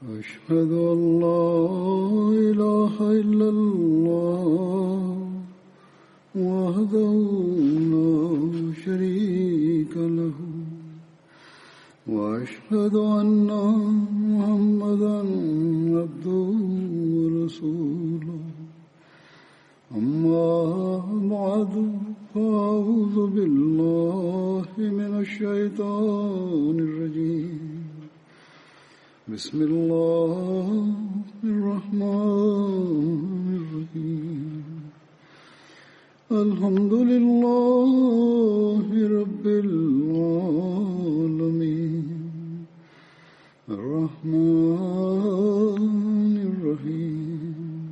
أشهد أن لا إله إلا الله وحده لا شريك له وأشهد أن محمدا عبده ورسوله أما بعد فأعوذ بالله من الشيطان الرجيم بسم الله الرحمن الرحيم الحمد لله رب العالمين الرحمن الرحيم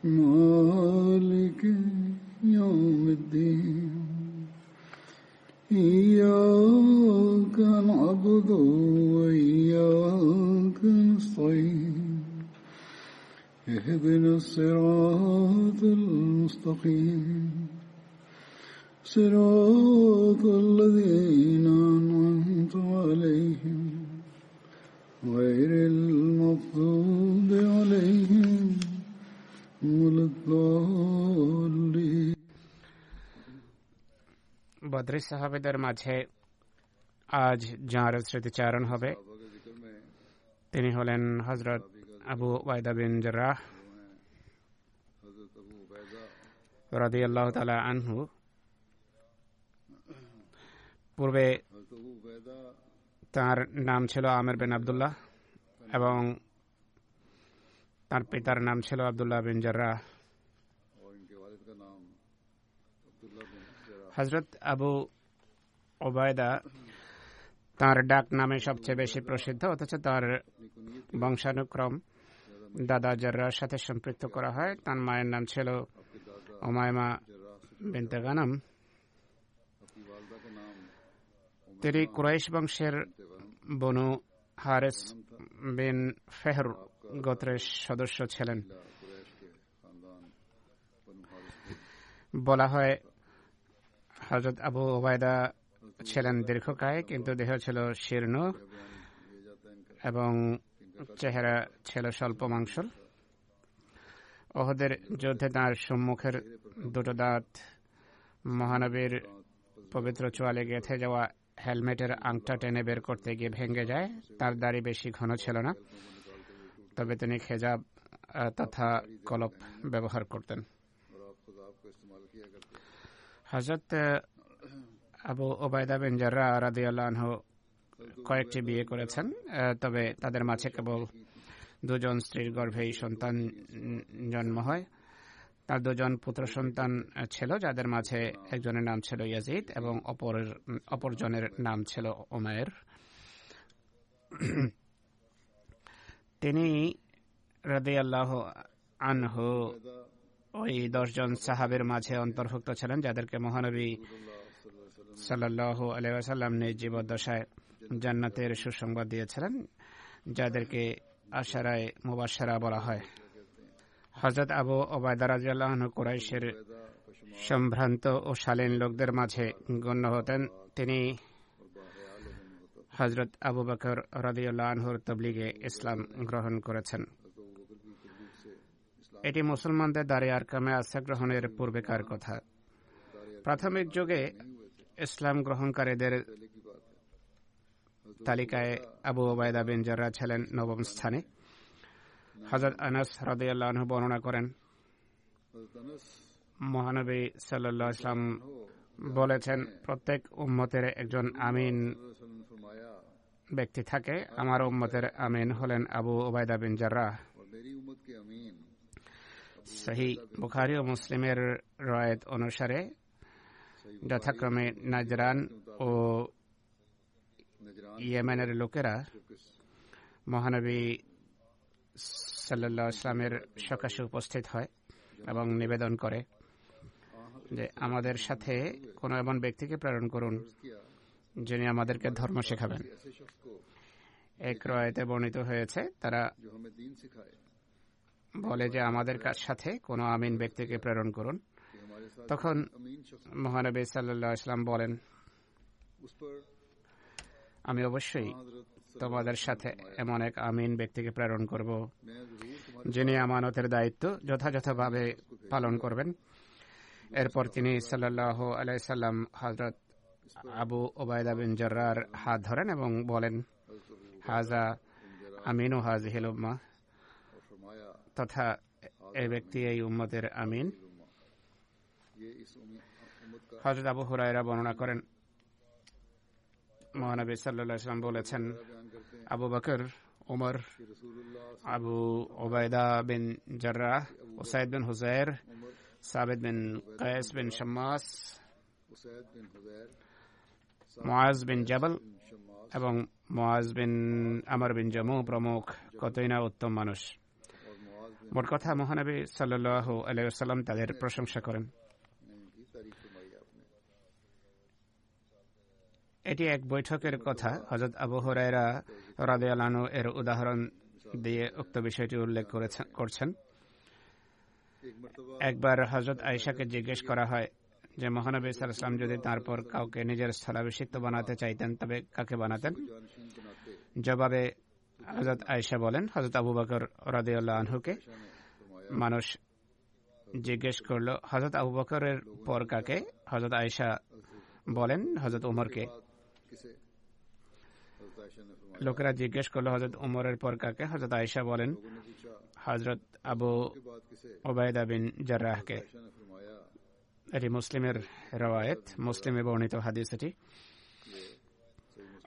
مالك يوم الدين إياك نعبد وإياك نستعين اهدنا الصراط المستقيم صراط الذين أنعمت عليهم غير المغضوب عليهم ولا الضالين. বদরি সাহাবেদের মাঝে আজ যাঁর স্মৃতিচারণ হবে তিনি হলেন হযরত আবু উবাইদা বিন জাররাহ রাদিয়াল্লাহু তাআলা আনহু। পূর্বে তার নাম ছিল আমির বিন আব্দুল্লাহ এবং তার পিতার নাম ছিল আব্দুল্লাহ বিন জাররাহ। হযরত আবু উবাইদা তার ডাক নামে সবচেয়ে বেশি প্রসিদ্ধ, অথচ তার বংশানুক্রম দাদা জাররাহর সাথে সম্পৃক্ত করা হয়। তার মায়ের নাম ছিল উমাইমা বিনতে গানম। তিনি কুরাইশ বংশের বনু হারিস বিন ফেহর গোত্রের সদস্য ছিলেন। বলা হয় হযরত আবু উবাইদা ছিলেন দীর্ঘকায়, কিন্তু দেহ ছিল শীর্ণ এবং চেহারা ছিল স্বল্প মাংসল। ওহদের যুদ্ধে তাঁর সম্মুখের দুটো দাঁত মহানবীর পবিত্র চোয়ালে গেঁথে যাওয়া হেলমেটের আংটা টেনে বের করতে গিয়ে ভেঙে যায়। তার দাড়ি বেশি ঘন ছিল না, তবে তিনি খেজাব তথা কলপ ব্যবহার করতেন। হযরত আবু উবাইদা বিন জাররাহ রাদিয়াল্লাহু আনহু কয়েকটি বিয়ে করেছেন, তবে তাদের মাঝে কেবল দুজন স্ত্রীর গর্ভেই সন্তান জন্ম হয়। তার দুজন পুত্র সন্তান ছিল, যাদের মাঝে একজনের নাম ছিল ইয়াজিদ এবং অপরজনের নাম ছিল উমাইর। তিনি রাদিয়াল্লাহু আনহু ওই 10 জন সাহাবীর মাঝে অন্তর্ভুক্ত ছিলেন যাদেরকে মহানবী সাল্লাল্লাহু আলাইহি ওয়াসাল্লাম নিজ জীবদ্দশায় জান্নাতের সুসংবাদ দিয়েছিলেন, যাদেরকে আশারায়ে মুবাশশারা বলা হয়। হযরত আবু উবাইদা রাদিয়াল্লাহু আনহু কুরাইশের সম্ভ্রান্ত ও শালীন লোকদের মাঝে গণ্য হতেন। তিনি হযরত আবু বকর রাদিয়াল্লাহু আনহুর তাবলীগে ইসলাম গ্রহণ করেছেন। এটি মুসলমানদের দারে আরকামে আস্থা গ্রহণের পূর্বেকার কথা। প্রাথমিক যুগে ইসলাম গ্রহণকারীদের তালিকায় আবু উবাইদা বিন জাররাহ ছিলেন 9ম স্থানে। হযরত আনাস রাদিয়াল্লাহু আনহু বর্ণনা করেন, মহানবী সাল্লাল্লাহু আলাইহি ওয়াসাল্লাম বলেছেন, প্রত্যেক উম্মতের একজন আমিন ব্যক্তি থাকে। আমার উম্মতের আমিন হলেন আবু উবাইদা বিন জাররাহ। সহিহ বুখারী ও মুসলিমের রওয়ায়াত অনুসারে যথাক্রমে নাজরান ও ইয়েমেনের লোকেরা মহানবী সাল্লাল্লাহু আলাইহি ওয়াসাল্লামের সকাশে উপস্থিত হয় এবং নিবেদন করে যে আমাদের সাথে কোনো এমন ব্যক্তিকে প্রেরণ করুন যিনি আমাদেরকে ধর্ম শেখাবেন। এক রওয়ায়াতে বর্ণিত হয়েছে, তারা বলে যে আমাদের সাথে কোনো আমিন ব্যক্তিকে প্রেরণ করুন। তখন মহানবী সাল্লাল্লাহু আলাইহি ওয়াসাল্লাম বলেন, আমি অবশ্যই তোমাদের সাথে এমন এক আমিন ব্যক্তিকে প্রেরণ করব যিনি আমানতের দায়িত্ব যথাযথভাবে পালন করবেন। এরপর তিনি সাল্লাল্লাহু আলাইহি সাল্লাম হযরত আবু উবাইদা বিন জাররার হাত ধরেন এবং বলেন, হাজা আমিনু হাযিহিল উম্মাহ, তথা এই ব্যক্তি এই উম্মতের আমিন। হযরত আবু হুরায়রা বর্ণনা করেন, মহানবী সাল্লাল্লাহু আলাইহি ওয়াসাল্লাম বলেছেন, আবু বকর, উমর, আবু উবাইদা বিন জাররাহ, উসাইদ বিন হুযাইর, সাবিত বিন কায়েস বিন শাম্মাস, মুআজ বিন জাবাল এবং মুআজ বিন আমর বিন জামু প্রমুখ কতই না উত্তম মানুষ। মোট কথা, মহানবী সাল্লাল্লাহু আলাইহি ওয়াসাল্লাম তাদের প্রশংসা করেন। এটি এক বৈঠকের কথা। হযরত আবু হুরায়রা রাদিয়াল্লাহু আনহু এর উদাহরণ দিয়ে উক্ত বিষয়টি উল্লেখ করছেন। একবার হযরত আয়েশাকে জিজ্ঞেস করা হয় যে মহানবী সাল্লাল্লাহু আলাইহি ওয়াসাল্লাম যদি তারপর কাউকে নিজের স্থলাভিষিক্ত বানাতে চাইতেন তবে কাকে বানাতেন? জবাবে হযরত আয়েশা বলেন, হযরত আবু বকর রাদিয়াল্লাহু আনহুকে। মানুষ জিজ্ঞেস করল, হযরত আবু বকরের পর কাকে? হযরত আয়েশা বলেন, হযরত উমরকে। লোকেরা জিজ্ঞেস করল, হযরত উমরের পর কাকে? হযরত আয়েশা বলেন, হযরত আবু উবাইদা বিন জাররাহকে। এটি মুসলিমের রওয়ায়েত, মুসলিমে বর্ণিত হাদিস এটি।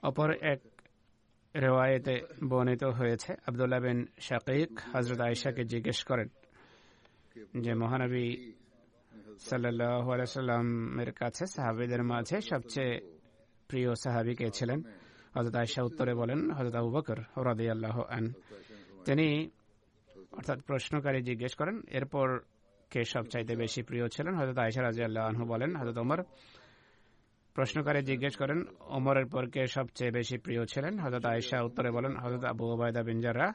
অপর এক রিওয়ায়েতে বর্ণিত হয়েছে, আব্দুল্লাহ বিন শাকীক হযরত আয়েশাকে জিজ্ঞেস করেন যে মহানবী সাল্লাল্লাহু আলাইহি ওয়াসাল্লামের কাছে সাহাবীদের মাঝে সবচেয়ে প্রিয় সাহাবী কে ছিলেন? হযরত আয়েশা উত্তরে বলেন, হযরত আবু বকর রাদিয়াল্লাহু আনহু। তিনি অর্থাৎ প্রশ্নকারী জিজ্ঞেস করেন, এরপর কে সবচাইতে বেশি প্রিয় ছিলেন? হযরত আয়েশা রাদিয়াল্লাহু আনহু বলেন, হযরত ওমর। প্রশ্নকারী জিজ্ঞেস করেন, ওমরের পর কে সবচেয়ে বেশি প্রিয় ছিলেন? হযরত আয়েশা উত্তরে বলেন, হযরত আবু উবাইদা বিন জাররাহ।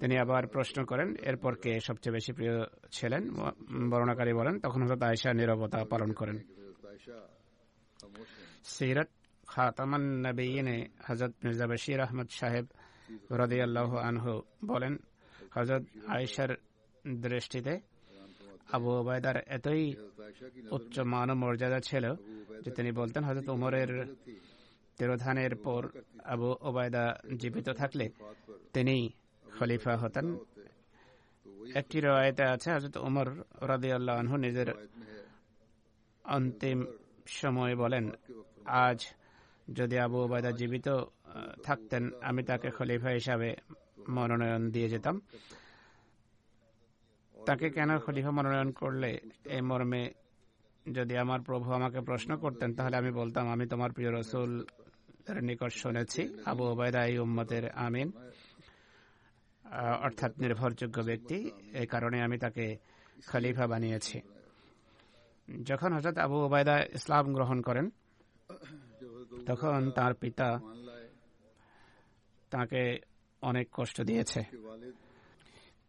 তিনি আবার প্রশ্ন করেন, এরপর কে সবচেয়ে বেশি প্রিয় ছিলেন? বর্ণনাকারী বলেন, তখন হযরত আয়েশা নীরবতা পালন করেন। সিরাত খাতামান নবিয়্যিনে হযরত মির্জা বশির আহমদ সাহেব রাদিয়াল্লাহু আনহু বলেন, হযরত আয়েশার দৃষ্টিতে আবু উবাইদার এতই উচ্চ মান ও মর্যাদা ছিল যে তিনি বলতেন, হযরত উমরের তিরোধানের পর আবু উবাইদা জীবিত থাকলে তিনি খলিফা হতেন। একটি রওয়ায়েতে আছে, হযরত উমর রাদিয়াল্লাহু আনহু নিজের অন্তিম সময়ে বলেন, আজ যদি আবু উবাইদা জীবিত থাকতেন আমি তাকে খলিফা হিসাবে মনোনয়ন দিয়ে যেতাম। তাকে কেন খলিফা মনোনয়ন করলে এই মর্মে যদি আমার প্রভু আমাকে প্রশ্ন করতেন তাহলে আমি বলতাম, আমি তোমার প্রিয় রাসূলের নিকট শুনেছি আবু উবাইদা এই উম্মতের আমিন, অর্থাৎ নির্ভরযোগ্য ব্যক্তি, এই কারণে আমি তাকে খলিফা বানিয়েছি। যখন হযরত আবু উবাইদা ইসলাম গ্রহণ করেন তখন তার পিতা তাকে অনেক কষ্ট দিয়েছে।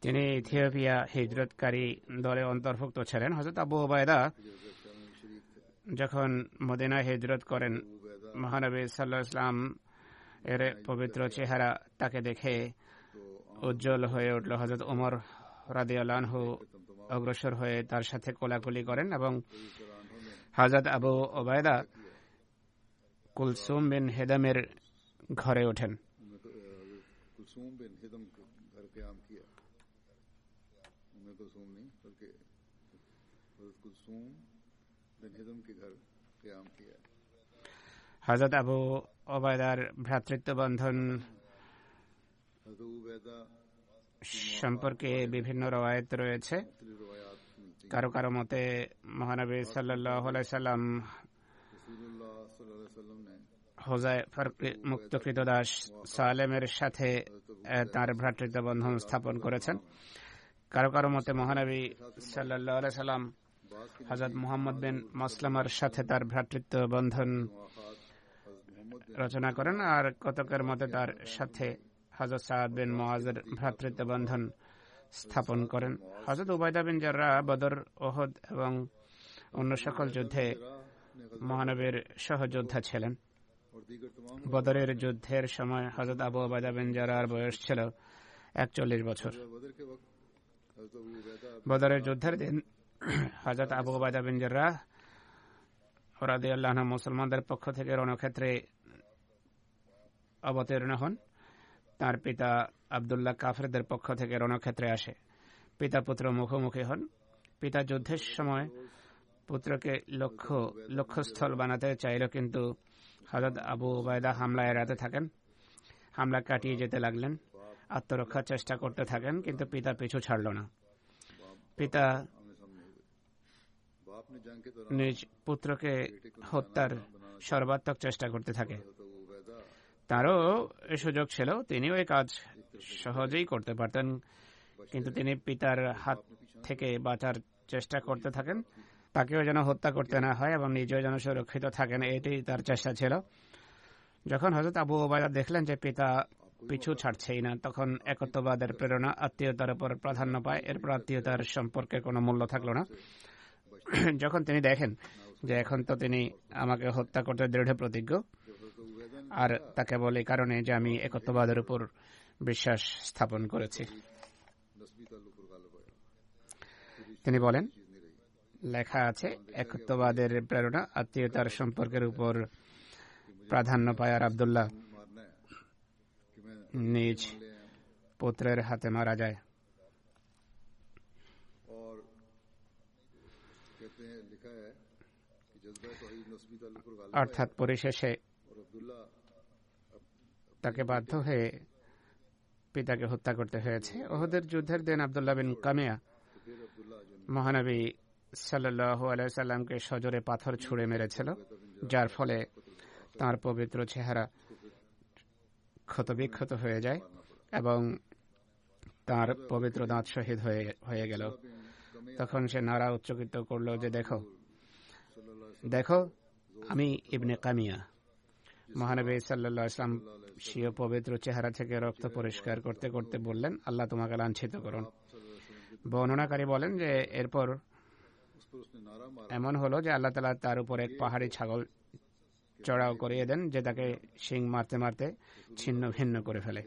তিনি ইথিওপিয়া হিজরতকারী দলে অন্তর্ভুক্ত ছিলেন। হযরত আবু উবাইদা যখন মদিনায় হিজরত করেন, মহানবী সাল্লাল্লাহু আলাইহি ওয়াসাল্লাম এর পবিত্র চেহারা তাকে দেখে উজ্জ্বল হয়ে উঠল। হযরত ওমর রাদিয়াল্লাহু আনহু অগ্রসর হয়ে তার সাথে কোলাকুলি করেন এবং হযরত আবু উবাইদা কুলসুম বিন হিদমের ঘরে ওঠেন। হযরত আবু উবাইদার ভ্রাতৃত্ব বন্ধন সম্পর্কে বিভিন্ন রওয়ায়েত রয়েছে। কারো কারো মতে মহানবী সাল্লাল্লাহু আলাইহি সাল্লাম হুযায়ফার মুক্তকৃত দাস সালেমের সাথে তার ভ্রাতৃত্ব বন্ধন স্থাপন করেছেন। কারো কারো মতে মহানবী সাল্লাল্লাহু আলাইহি সাল্লাম হযরত মুহাম্মদ বিন মাসলামার সাথে তার ভ্রাতৃত্ব বন্ধন রচনা করেন, আর কতকের মতে তার সাথে হযরত সাদ বিন মুআজের ভ্রাতৃত্ব বন্ধন স্থাপন করেন। হযরত উবাইদা বিন জাররাহ বদর, উহুদ এবং অন্য সকল যুদ্ধে মহানবীর সহযোদ্ধা ছিলেন। বদরের যুদ্ধের সময় হযরত আবু উবাইদা বিন জাররাহর বয়স ছিল 41 বছর। বদরের যুদ্ধের দিন হযরত আবু উবাইদা বিন জাররাহ রাদিয়াল্লাহু আনহু মুসলমানদের পক্ষ থেকে রণক্ষেত্রে অবতীর্ণ হন। তার পিতা আব্দুল্লাহ কাফেরদের পক্ষ থেকে রণক্ষেত্রে আসে। পিতা পুত্র মুখোমুখি হন। পিতা যুদ্ধের সময় পুত্রকে লক্ষ্যস্থল বানাতে চাইল, কিন্তু হযরত আবু উবাইদা হামলা এড়াতে থাকেন। হামলা কাটিয়ে যেতে লাগলেন, আত্মরক্ষার চেষ্টা করতে থাকেন, কিন্তু পিতা পিছু ছাড়ল না। পিতা নিজ পুত্রকে হত্যার সর্বাত্মক চেষ্টা করতে থাকে। তারও এই সুযোগ ছিল, তিনিও এই কাজ সহজেই করতে পারতেন, কিন্তু তিনি পিতার হাত থেকে বাঁচার চেষ্টা করতে থাকেন, তাকেও যেন হত্যা করতে না হয় এবং নিজেও যেন সুরক্ষিত থাকেন, এটাই তার চেষ্টা ছিল। যখন হযরত আবু উবাইদা দেখলেন যে পিতা পিছু ছাড়ছেই না, তখন একত্ববাদের প্রেরণা আত্মীয়তার উপর প্রাধান্য পায়। এরপর আত্মীয়তার সম্পর্কে কোনো মূল্য থাকলো না। যখন তিনি দেখেন যে এখন তো তিনি আমাকে হত্যা করতে দৃঢ় প্রতিজ্ঞ, আর তাকে বলে কারণে যে আমি একত্ববাদের উপর বিশ্বাস স্থাপন করেছি। তিনি বলেন, লেখা আছে একত্ববাদের প্রেরণা আত্মীয়তার সম্পর্কের উপর প্রাধান্য পায়, আর আব্দুল্লাহ নিজ পুত্রের হাতে মারা যায়। অর্থাৎ পরিশেষে তাকে বাধ্য হয়ে পিতাকে হত্যা করতে হয়েছে। উহুদের যুদ্ধের দিন আব্দুল্লাহ বিন কামিয়া মহানবী সাল্লাল্লাহু আলাইহি সাল্লামকে সজোরে পাথর ছুঁড়ে মেরেছিল, যার ফলে তার পবিত্র চেহারা ক্ষতবিক্ষত হয়ে যায় এবং তার পবিত্র দাঁত শহীদ হয়ে গেল। তখন সে নারা উচ্চকিত করল যে দেখো দেখো আমি ইবনে কামিয়া। মহানবী সাল্লাল্লাহু আলাইহি সাল্লাম স্বীয় পবিত্র চেহারা থেকে রক্ত পরিষ্কার করতে করতে বললেন, আল্লাহ তোমাকে লাঞ্ছিত করুন। বর্ণনাকারী বলেন যে এরপর এমন হলো যে আল্লাহ তাআলা তার উপর এক পাহাড়ি ছাগল চড়াও করিয়ে দেন, যে তাকে শিং মারতে মারতে ছিন্ন ভিন্ন করে ফেলে।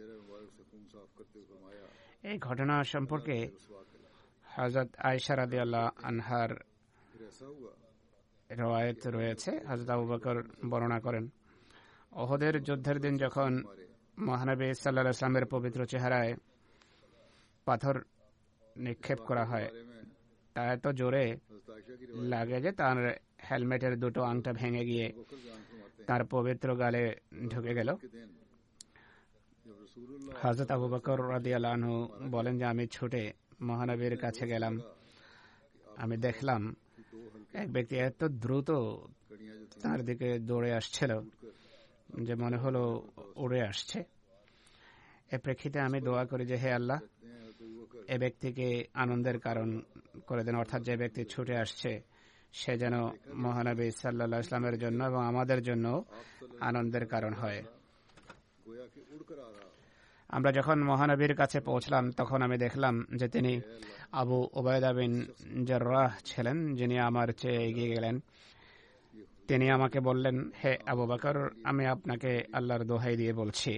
এই ঘটনা সম্পর্কে হযরত আয়েশা রাদিয়াল্লাহু আনহার রওয়ায়াত রয়েছে। হযরত আবু বকর বর্ণনা করেন, উহুদের যুদ্ধের দিন যখন মহানবী সাল্লাল্লাহু আলাইহি ওয়াসাল্লামের পবিত্র চেহারায় পাথর নিক্ষেপ করা হয়, তা এত জোরে লাগে যে তার হেলমেটের দুটো আংটা ভেঙে গিয়ে তার পবিত্র গালে ঢুকে গেল। হযরত আবু বকর রাদিয়াল্লাহু আনহু বলেন যে আমি ছুটে মহানবীর কাছে গেলাম। আমি দেখলাম এক ব্যক্তি এত দ্রুত তার দিকে দৌড়ে আসছিল যে মনে হলো উড়ে আসছে। এ প্রেক্ষিতে আমি দোয়া করি যে হে আল্লাহ, এ ব্যক্তিকে আনন্দের কারণ করে দেন, অর্থাৎ যে ব্যক্তি ছুটে আসছে সে যেন মহানবী সাল্লাল্লাহু আলাইহি ওয়াসাল্লামের জন্য এবং আমাদের জন্য আনন্দের কারণ হয়। আমরা যখন মহানবীর কাছে পৌঁছলাম তখন আমি দেখলাম যে তিনি আবু উবাইদা বিন জাররাহ ছিলেন, যিনি আমার চেয়ে এগিয়ে গেলেন। তিনি আমাকে বললেন, হে আবু বকর, আমি আপনাকে আল্লাহর দোহাই দিয়ে বলছি,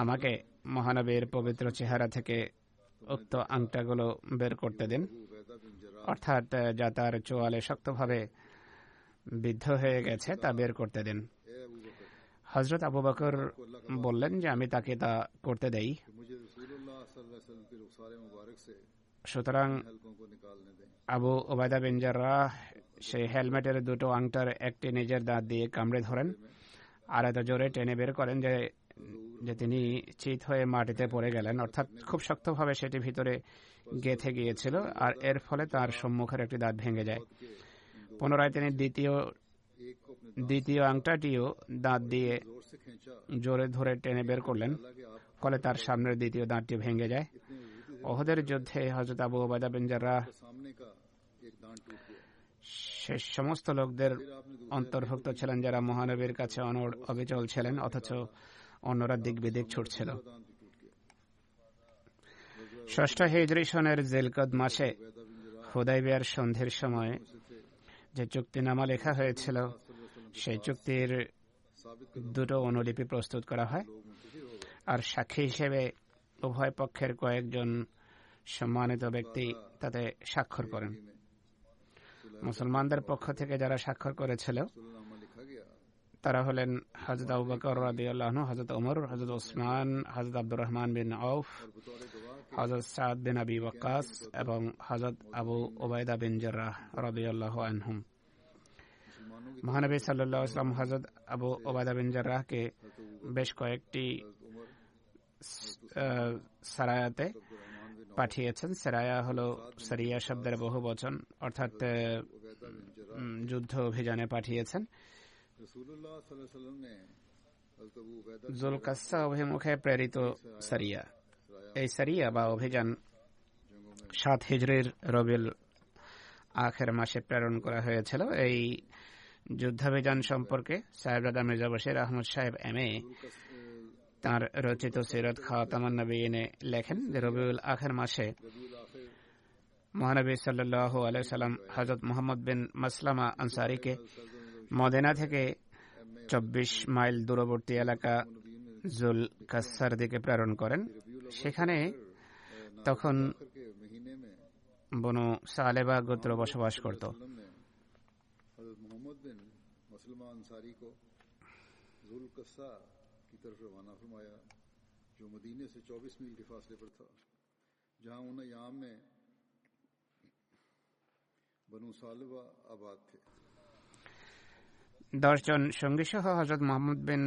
আমাকে মহানবীর পবিত্র চেহারা থেকে উক্ত আংটাগুলো বের করতে দিন, অর্থাৎ যা তার চোয়ালে শক্তভাবে বিদ্ধ হয়ে গেছে তা বের করতে দিন। হযরত আবু বকর বললেন যে আমি তাকে তা করতে দেই। সুতরাং আবু উবাইদা বিন জাররাহ সেই হেলমেটের দুটো আংটার একটি নিজের দাঁত দিয়ে কামড়ে ধরেন আর এত জোরে টেনে বের করেন যে তিনি চিত হয়ে মাটিতে পড়ে গেলেন, অর্থাৎ খুব শক্তভাবে সেটি ভিতরে গেঁথে গিয়েছিল আর এর ফলে তার সম্মুখের একটি দাঁত ভেঙে যায়। পুনরায় তিনি দ্বিতীয় আংটাটিও দাঁত দিয়ে জোরে ধরে টেনে বের করলেন, ফলে তার সামনের দ্বিতীয় দাঁতটি ভেঙে যায়। উহুদের যুদ্ধে হযরত আবু উবাইদা বিন জাররাহ সে সমস্ত লোকদের অন্তর্ভুক্ত ছিলেন যারা মহানবীর কাছে অবিচল ছিলেন, অথচ অন্যরা দিক বিদিক ছুটছিল। ৬ষ্ঠ হিজরি সনের জিলকদ মাসে হুদাইবিয়ার সন্ধির সময় যে চুক্তিনামা লেখা হয়েছিল সেই চুক্তির দুটো অনুলিপি প্রস্তুত করা হয়, আর সাক্ষী হিসেবে উভয় পক্ষের কয়েকজন সম্মানিত ব্যক্তি তাতে স্বাক্ষর করেন। মুসলমানদের পক্ষ থেকে যারা স্বাক্ষর করেছিল তারা হলেন হযরত আবু বকর রাদিয়াল্লাহু আনহু, হযরত ওমর, হযরত ওসমান, হযরত আব্দুর রহমান বিন আউফ, হযরত সাদ বিন আবি ওয়াক্কাস এবং হযরত আবু উবাইদা বিন জাররাহ রাদিয়াল্লাহু আনহুম। মহানবী সাল্লাল্লাহু আলাইহি ওয়াসাল্লাম হযরত আবু উবাইদা বিন জাররাহকে বেশ কয়েকটি সারায়াতে পাঠিয়েছেন। সারায়া হলো সারিয়া শব্দের বহু বচন, অর্থাৎ যুদ্ধ অভিযানে পাঠিয়েছেন। জুলকাসা অভিমুখে প্রেরিত সারিয়া, এই সারিয়া বা অভিযান 7 হিজরির রবিউল আখির মাসে প্রেরণ করা হয়েছিল। এই যুদ্ধাভিযান সম্পর্কে সাহেবজাদা মির্জা বশির আহমদ সাহেব এমএ তাঁর রচিত সিরাত খাতামুন নবীনে লেখেন যে রবিউল আখির মাসে মহানবী সাল্লাল্লাহু আলাইহি সাল্লাম হযরত মুহাম্মদ বিন মাসলামা আনসারীকে মদিনা থেকে 24 মাইল দূরবর্তী এলাকা জুল কাসার দিকে প্রেরণ করেন। সেখানে তখন বনু সালেবা গোত্র বসবাস করত। দশজন সঙ্গী সহ হযরত মুহাম্মদ বিন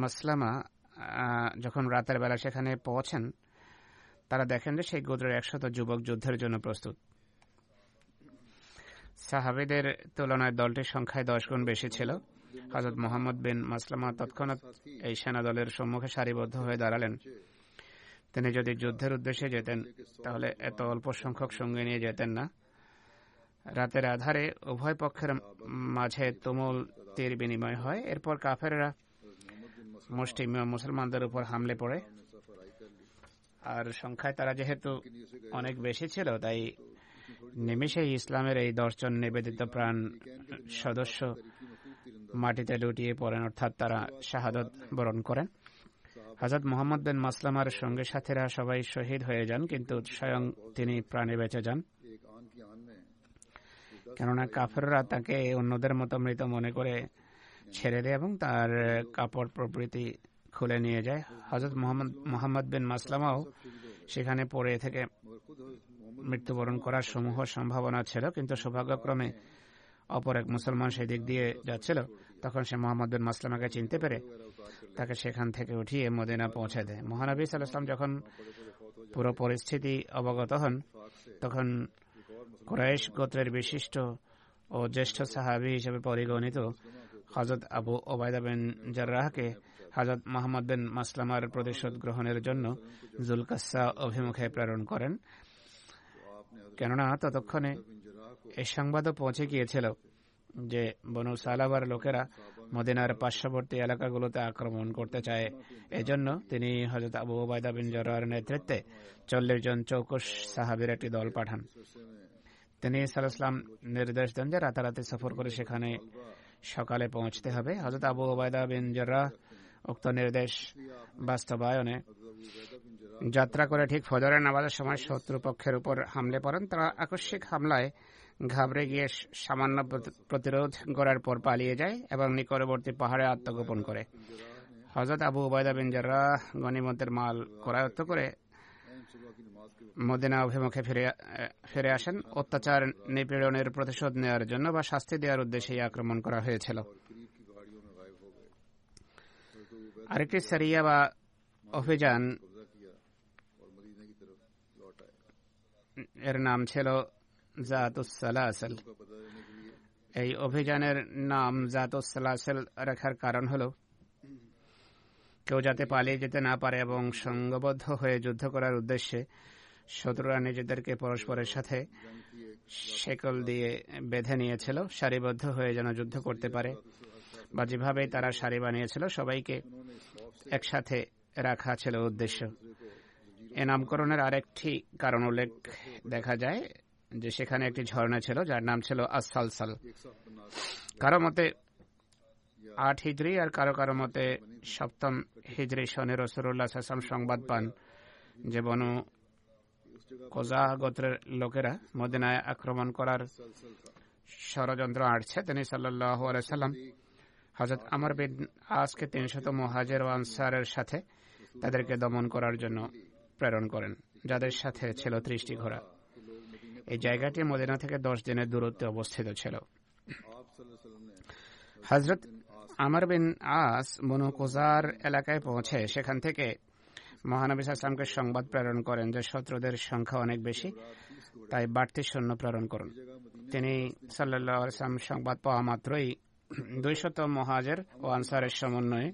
মাসলামা যখন রাতের বেলা সেখানে পৌঁছেন, তারা দেখেন যে সেই গোত্রের 100 যুবক যুদ্ধের জন্য প্রস্তুত। সাহাবীদের তুলনায় দলটির সংখ্যায় 10 গুণ বেশি ছিল। হযরত মুহাম্মদ বিন মাসলামা তৎক্ষণাৎ এই সেনা দলের সম্মুখে সারিবদ্ধ হয়ে দাঁড়ালেন। তিনি যদি যুদ্ধের উদ্দেশ্যে যেতেন তাহলে এত অল্প সংখ্যক সঙ্গী নিয়ে যেতেন না। রাতের আধারে উভয় পক্ষের মাঝে তুমুল তীর বিনিময় হয়। এরপর কাফেররা মুসলিম মুসলমানদের উপর হামলে পড়ে, আর সংখ্যায় তারা যেহেতু অনেক বেশি ছিল তাই নিমেষেই ইসলামের এই 10 জন নিবেদিত প্রাণ সদস্য মাটিতে লুটিয়ে পড়েন, অর্থাৎ তারা শাহাদত বরণ করেন। হযরত মুহাম্মদ বিন মাসলামার সঙ্গে সাথীরা সবাই শহীদ হয়ে যান, কিন্তু স্বয়ং তিনি প্রাণে বেঁচে যান, কেননা কাফেররা তাকে অন্যদের মতো মৃত মনে করে ছেড়ে দেয় এবং তার কাপড় প্রভৃতি খুলে নিয়ে যায়। হযরত মুহাম্মদ বিন মাসলামাও সেখানে পড়ে থেকে মৃত্যুবরণ করার সমূহ সম্ভাবনা ছিল, কিন্তু সৌভাগ্যক্রমে অপর এক মুসলমান সেদিক দিয়ে যাচ্ছিল। তখন সে মুহাম্মদ বিন মাসলামাকে চিনতে পেরে তাকে সেখান থেকে উঠিয়ে মদিনা পৌঁছে দেয়। মহানবী সাল্লাল্লাহু আলাইহি ওয়াসাল্লাম যখন পুরো পরিস্থিতি অবগত হন, তখন কুরাইশ গোত্রের বিশিষ্ট ও জ্যেষ্ঠ সাহাবী হিসেবে পরিগণিত হযরত আবু উবাইদা বিন জাররাহকে হযরত মুহাম্মদ বিন মাসলামার প্রতিশোধ গ্রহণের জন্য জুলকাসা অভিমুখে প্রেরণ করেন, কেননা ততক্ষণে এই সংবাদও পৌঁছে গিয়েছিল যে বনু সালাবার লোকেরা মদিনার পার্শ্ববর্তী এলাকাগুলোতে আক্রমণ করতে চায়। এজন্য তিনি হযরত আবু উবাইদা বিন জাররাহর নেতৃত্বে 40 জন চৌকস সাহাবীর একটি দল পাঠান। তিনি সাল্লাল্লাহু আলাইহি ওয়াসাল্লাম নির্দেশ দেন যে রাতারাতি সফর করে সেখানে সকালে পৌঁছতে হবে। হযরত আবু উবাইদা বিন জাররাহ উক্ত নির্দেশ বাস্তবায়নে যাত্রা করে ঠিক ফজরের নামাজের সময় শত্রুপক্ষের উপর হামলে পড়েন। তারা আকস্মিক হামলায় ঘাবড়ে গিয়ে সামান্য প্রতিরোধ গড়ার পর পালিয়ে যায় এবং নিকটবর্তী পাহাড়ে আত্মগোপন করে। হযরত আবু উবাইদা বিন জাররাহ গনিমতের মাল করায়ত্ত করে মদিনা অভিমুখে ফিরে আসেন। অত্যাচার নিপীড়নের প্রতিশোধ নেওয়ার জন্য বা শাস্তি দেওয়ার উদ্দেশ্যে আক্রমণ করা হয়েছিল। আরেকটি সারিয়া বা অভিযান এর নাম ছিল জাতুস সালাসিল। এই অভিযানের নাম জাতুস সালাসিল রাখার কারণ হলো কেউ যাতে পালিয়ে যেতে না পারে এবং সংঘবদ্ধ হয়ে যুদ্ধ করার উদ্দেশ্যে শত্রুরা নিজেদেরকে পরস্পরের সাথে শেকল দিয়ে বেঁধে নিয়েছিল, সারিবদ্ধ হয়ে যেন যুদ্ধ করতে পারে, বা যেভাবে তারা সারি বানিয়েছিল সবাইকে একসাথে রাখা ছিল উদ্দেশ্য। এ নামকরণের আরেকটি কারণ উল্লেখ দেখা যায় যে সেখানে একটি ঝর্ণা ছিল যার নাম ছিল আসালসাল। কারো মতে 8 হিজরি আর কারো কারো মতে 7ম হিজরি সনে রাসূলুল্লাহ সাল্লাল্লাহু আলাইহি ওয়াসাল্লাম সংবাদ পান যে বনু কোজা গোত্রের লোকেরা মদিনায় আক্রমণ করার ষড়যন্ত্র আঁটছে। তিনি সাল্লাল্লাহু আলাইহি সাল্লাম হযরত আমর বিন আসকে 300 মুহাজির ও আনসারের সাথে তাদেরকে দমন করার জন্য প্রেরণ করেন, যাদের সাথে ছিল 30টি ঘোড়া। এই জায়গাটি মদিনা থেকে 10 দিনের দূরত্বে অবস্থিত ছিল। হযরত আমর বিন আস বনু কোজার এলাকায় পৌঁছে সেখান থেকে মহানবী সাল্লাল্লাহু আলাইহি ওয়াসাল্লামকে সংবাদ প্রেরণ করেন যে শত্রুদের সংখ্যা অনেক বেশি, তাই বাড়তি সৈন্য প্রেরণ করুন। তিনি সাল্লাল্লাহু আলাইহি ওয়াসাল্লাম সংবাদ পাওয়া মাত্রই 200 মুহাজির ও আনসারের সমন্বয়ে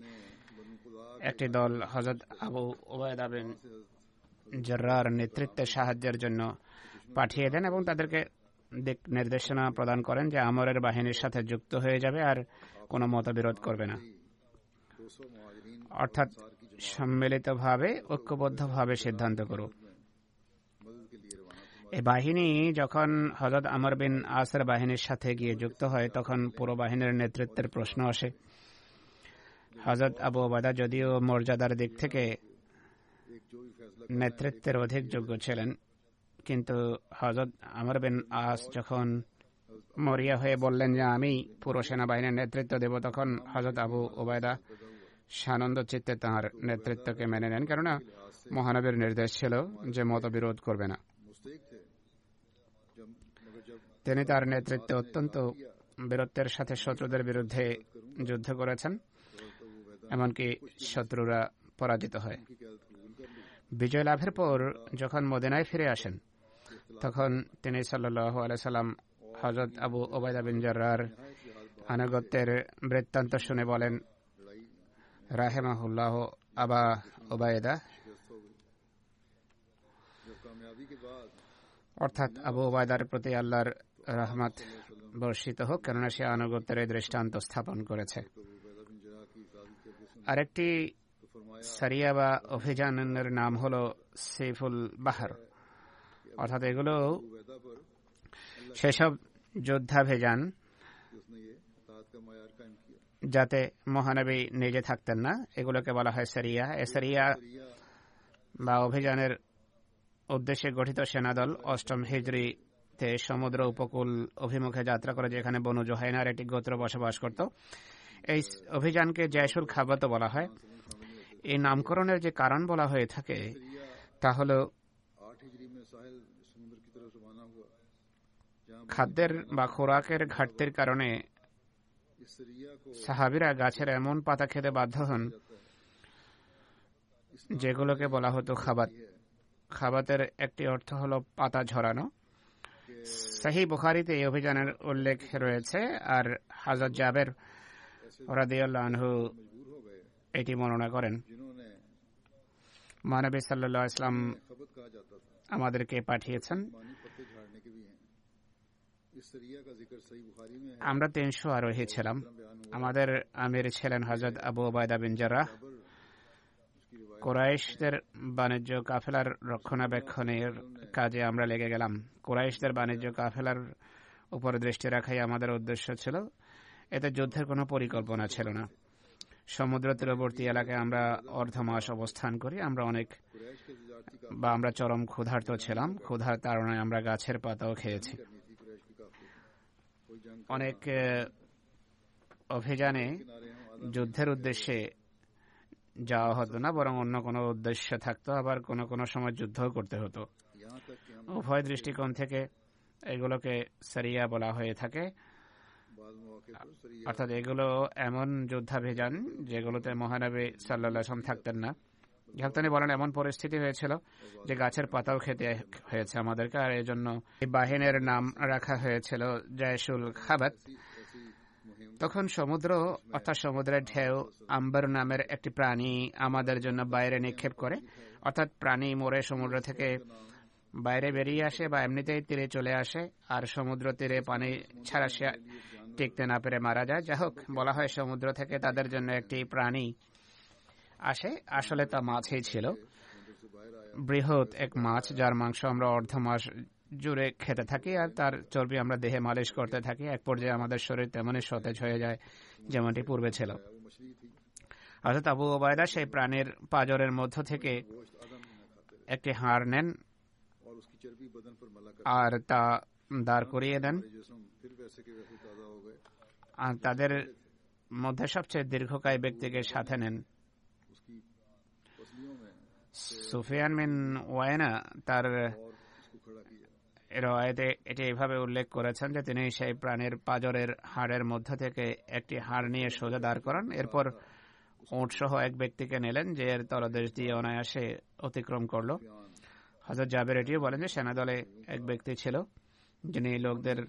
একটি দল হযরত আবু উবাইদা বিন জাররার নেতৃত্বে সাহায্যের জন্য পাঠিয়ে দেন এবং তাদেরকে দিক নির্দেশনা প্রদান করেন যে আমরের বাহিনীর সাথে যুক্ত হয়ে যাবে আর কোনো মতবিরোধ করবে না, অর্থাৎ সম্মিলিতভাবে ঐক্যবদ্ধভাবে সিদ্ধান্ত করো। এই বাহিনী যখন হযরত আমর বিন আসের বাহিনীর সাথে গিয়ে যুক্ত হয় তখন পুরো বাহিনীর নেতৃত্বের প্রশ্ন আসে। হযরত আবু উবাইদা যদিও মর্যাদার দিক থেকে নেতৃত্বের অধিক যোগ্য ছিলেন, কিন্তু হযরত আমর বিন আস যখন মরিয়া হয়ে বললেন যে আমি পুরো সেনাবাহিনীর নেতৃত্ব দেব, তখন হযরত আবু উবাইদা সানন্দ চিত্তে তাঁর নেতৃত্বকে মেনে নেন, কেননা মহানবীর নির্দেশ ছিল যে মতবিরোধ করবে না। তিনি তার নেতৃত্বে অত্যন্ত বীরত্বের সাথে শত্রুদের বিরুদ্ধে যুদ্ধ করেছেন, এমনকি শত্রুরা পরাজিত হয়। বিজয় লাভের পর যখন মদিনায় ফিরে আসেন তখন তিনি সাল্লাল্লাহু আলাইহি সাল্লাম হযরত আবু উবাইদা বিন জাররার আনুগত্যের বৃত্তান্ত শুনে বলেন, রাহিমাহুল্লাহ আবা উবাইদা, অর্থাৎ আবু উবাইদার প্রতি আল্লাহর রহমত বর্ষিত হোক, কেননা সে আনুগত্যের এই দৃষ্টান্ত স্থাপন করেছে। আরেকটি সারিয়া বা অভিযানের নাম হল সাইফুল বাহর, অর্থাৎ এগুলো সেসব যুদ্ধাভিযান যাতে মহানবী নিজে থাকতেন না, এগুলোকে বলা হয় সারিয়া। এ সারিয়া বা অভিযানের উদ্দেশ্যে গঠিত সেনাদল 8ম হিজরিতে সমুদ্র উপকূল অভিমুখে যাত্রা করে, যেখানে বনু জুহাইনার একটি গোত্র বসবাস করত। এই অভিযানকে জায়সুল খাবাত বলা হয়। এই নামকরণের যে কারণ বলা হয়ে থাকে তা হল খাদ্যের বা খোরাকের ঘাটতির কারণে সাহাবীরা গাছের এমন পাতা খেতে বাধ্য হন যেগুলোকে বলা হতো খাবাত। খাবাতের একটি অর্থ হলো পাতা ঝরানো। সহিহ বুখারীতে এই অভিযানের উল্লেখ রয়েছে, আর হযরত জাবের রাদিয়াল্লাহু আনহু এটি বর্ণনা করেন। মহানবী সাল্লাল্লাহু আলাইহি ওয়াসাল্লাম আমাদেরকে পাঠিয়েছেন। আমরা 300 আরোহী ছিলাম। আমাদের আমির ছিলেন হযরত আবু উবাইদা বিন জাররাহ। কুরাইশদের বাণিজ্য কাফেলার রক্ষণাবেক্ষণের কাজে আমরা লেগে গেলাম। কুরাইশদের বাণিজ্য কাফেলার উপর দৃষ্টি রাখাই আমাদের উদ্দেশ্য ছিল। এতে যুদ্ধের কোনো পরিকল্পনা ছিল না। সমুদ্র তীরবর্তী এলাকায় আমরা অর্ধমাস অবস্থান করি। আমরা চরম ক্ষুধার্ত ছিলাম। ক্ষুধার তাড়নায় আমরা গাছের পাতাও খেয়েছি। অনেক অভিযানে যুদ্ধের উদ্দেশ্যে যাওয়া হতো না, বরং অন্য কোনো উদ্দেশ্য থাকতো, আবার কোনো কোনো সময় যুদ্ধও করতে হতো। উভয় দৃষ্টিকোণ থেকে এগুলোকে সারিয়া বলা হয়ে থাকে, অর্থাৎ এগুলো এমন যুদ্ধাভিযান যেগুলোতে মহানবী সাল্লাল্লাহু আলাইহি ওয়াসাল্লাম থাকতেন না। তিনি বলেন এমন পরিস্থিতি হয়েছিল যে গাছের পাতাও খেতে হয়েছে আমাদেরকে, আর এই জন্য এই বাহিনীর নাম রাখা হয়েছিল জায়সুল খাবাত। তখন সমুদ্র অর্থাৎ সমুদ্রের ঢেউ আম্বর নামের একটি প্রাণী আমাদের জন্য বাইরে নিক্ষেপ করে, অর্থাৎ প্রাণী মরে সমুদ্র থেকে বাইরে বেরিয়ে আসে বা এমনিতেই তীরে চলে আসে, আর সমুদ্র তীরে পানি ছাড়া সে টিকতে না পেরে মারা যায়। যাই হোক, বলা হয় সমুদ্র থেকে তাদের জন্য একটি প্রাণী আসে। আসলে তা মাছই ছিল, বৃহৎ এক মাছ, যার মাংস আমরা অর্ধ মাস জুড়ে খেতে থাকি, আর তার চর্বি আমরা দেহে মালিশ করতে থাকি। এক পর্যায়ে আমাদের শরীর তেমনই সতেজ হয়ে যায় যেমনটি পূর্বে ছিল। হযরত আবু উবায়দা সেই প্রাণীর পাঁজরের মধ্য থেকে একটি হাড় নেন আর তা দাঁড় করিয়ে দেন। আর তাদের মধ্যে সবচেয়ে দীর্ঘকায় ব্যক্তিকে সাথে নেন। সুফিয়ান বিন ওয়াইনা তার রওয়ায়াতে এটি এইভাবে উল্লেখ করেছেন যে তিনি সেই প্রাণীর পাঁজরের হাড়ের মধ্য থেকে একটি হাড় নিয়ে সোজা দাঁড় করান। এরপর উট সহ এক ব্যক্তিকে নিলেন যে এর তলদেশ দিয়ে অনায়াসে অতিক্রম করল। হযরত জাবের এটিও বলেন যে সেনাদলে এক ব্যক্তি ছিল যিনি লোকদের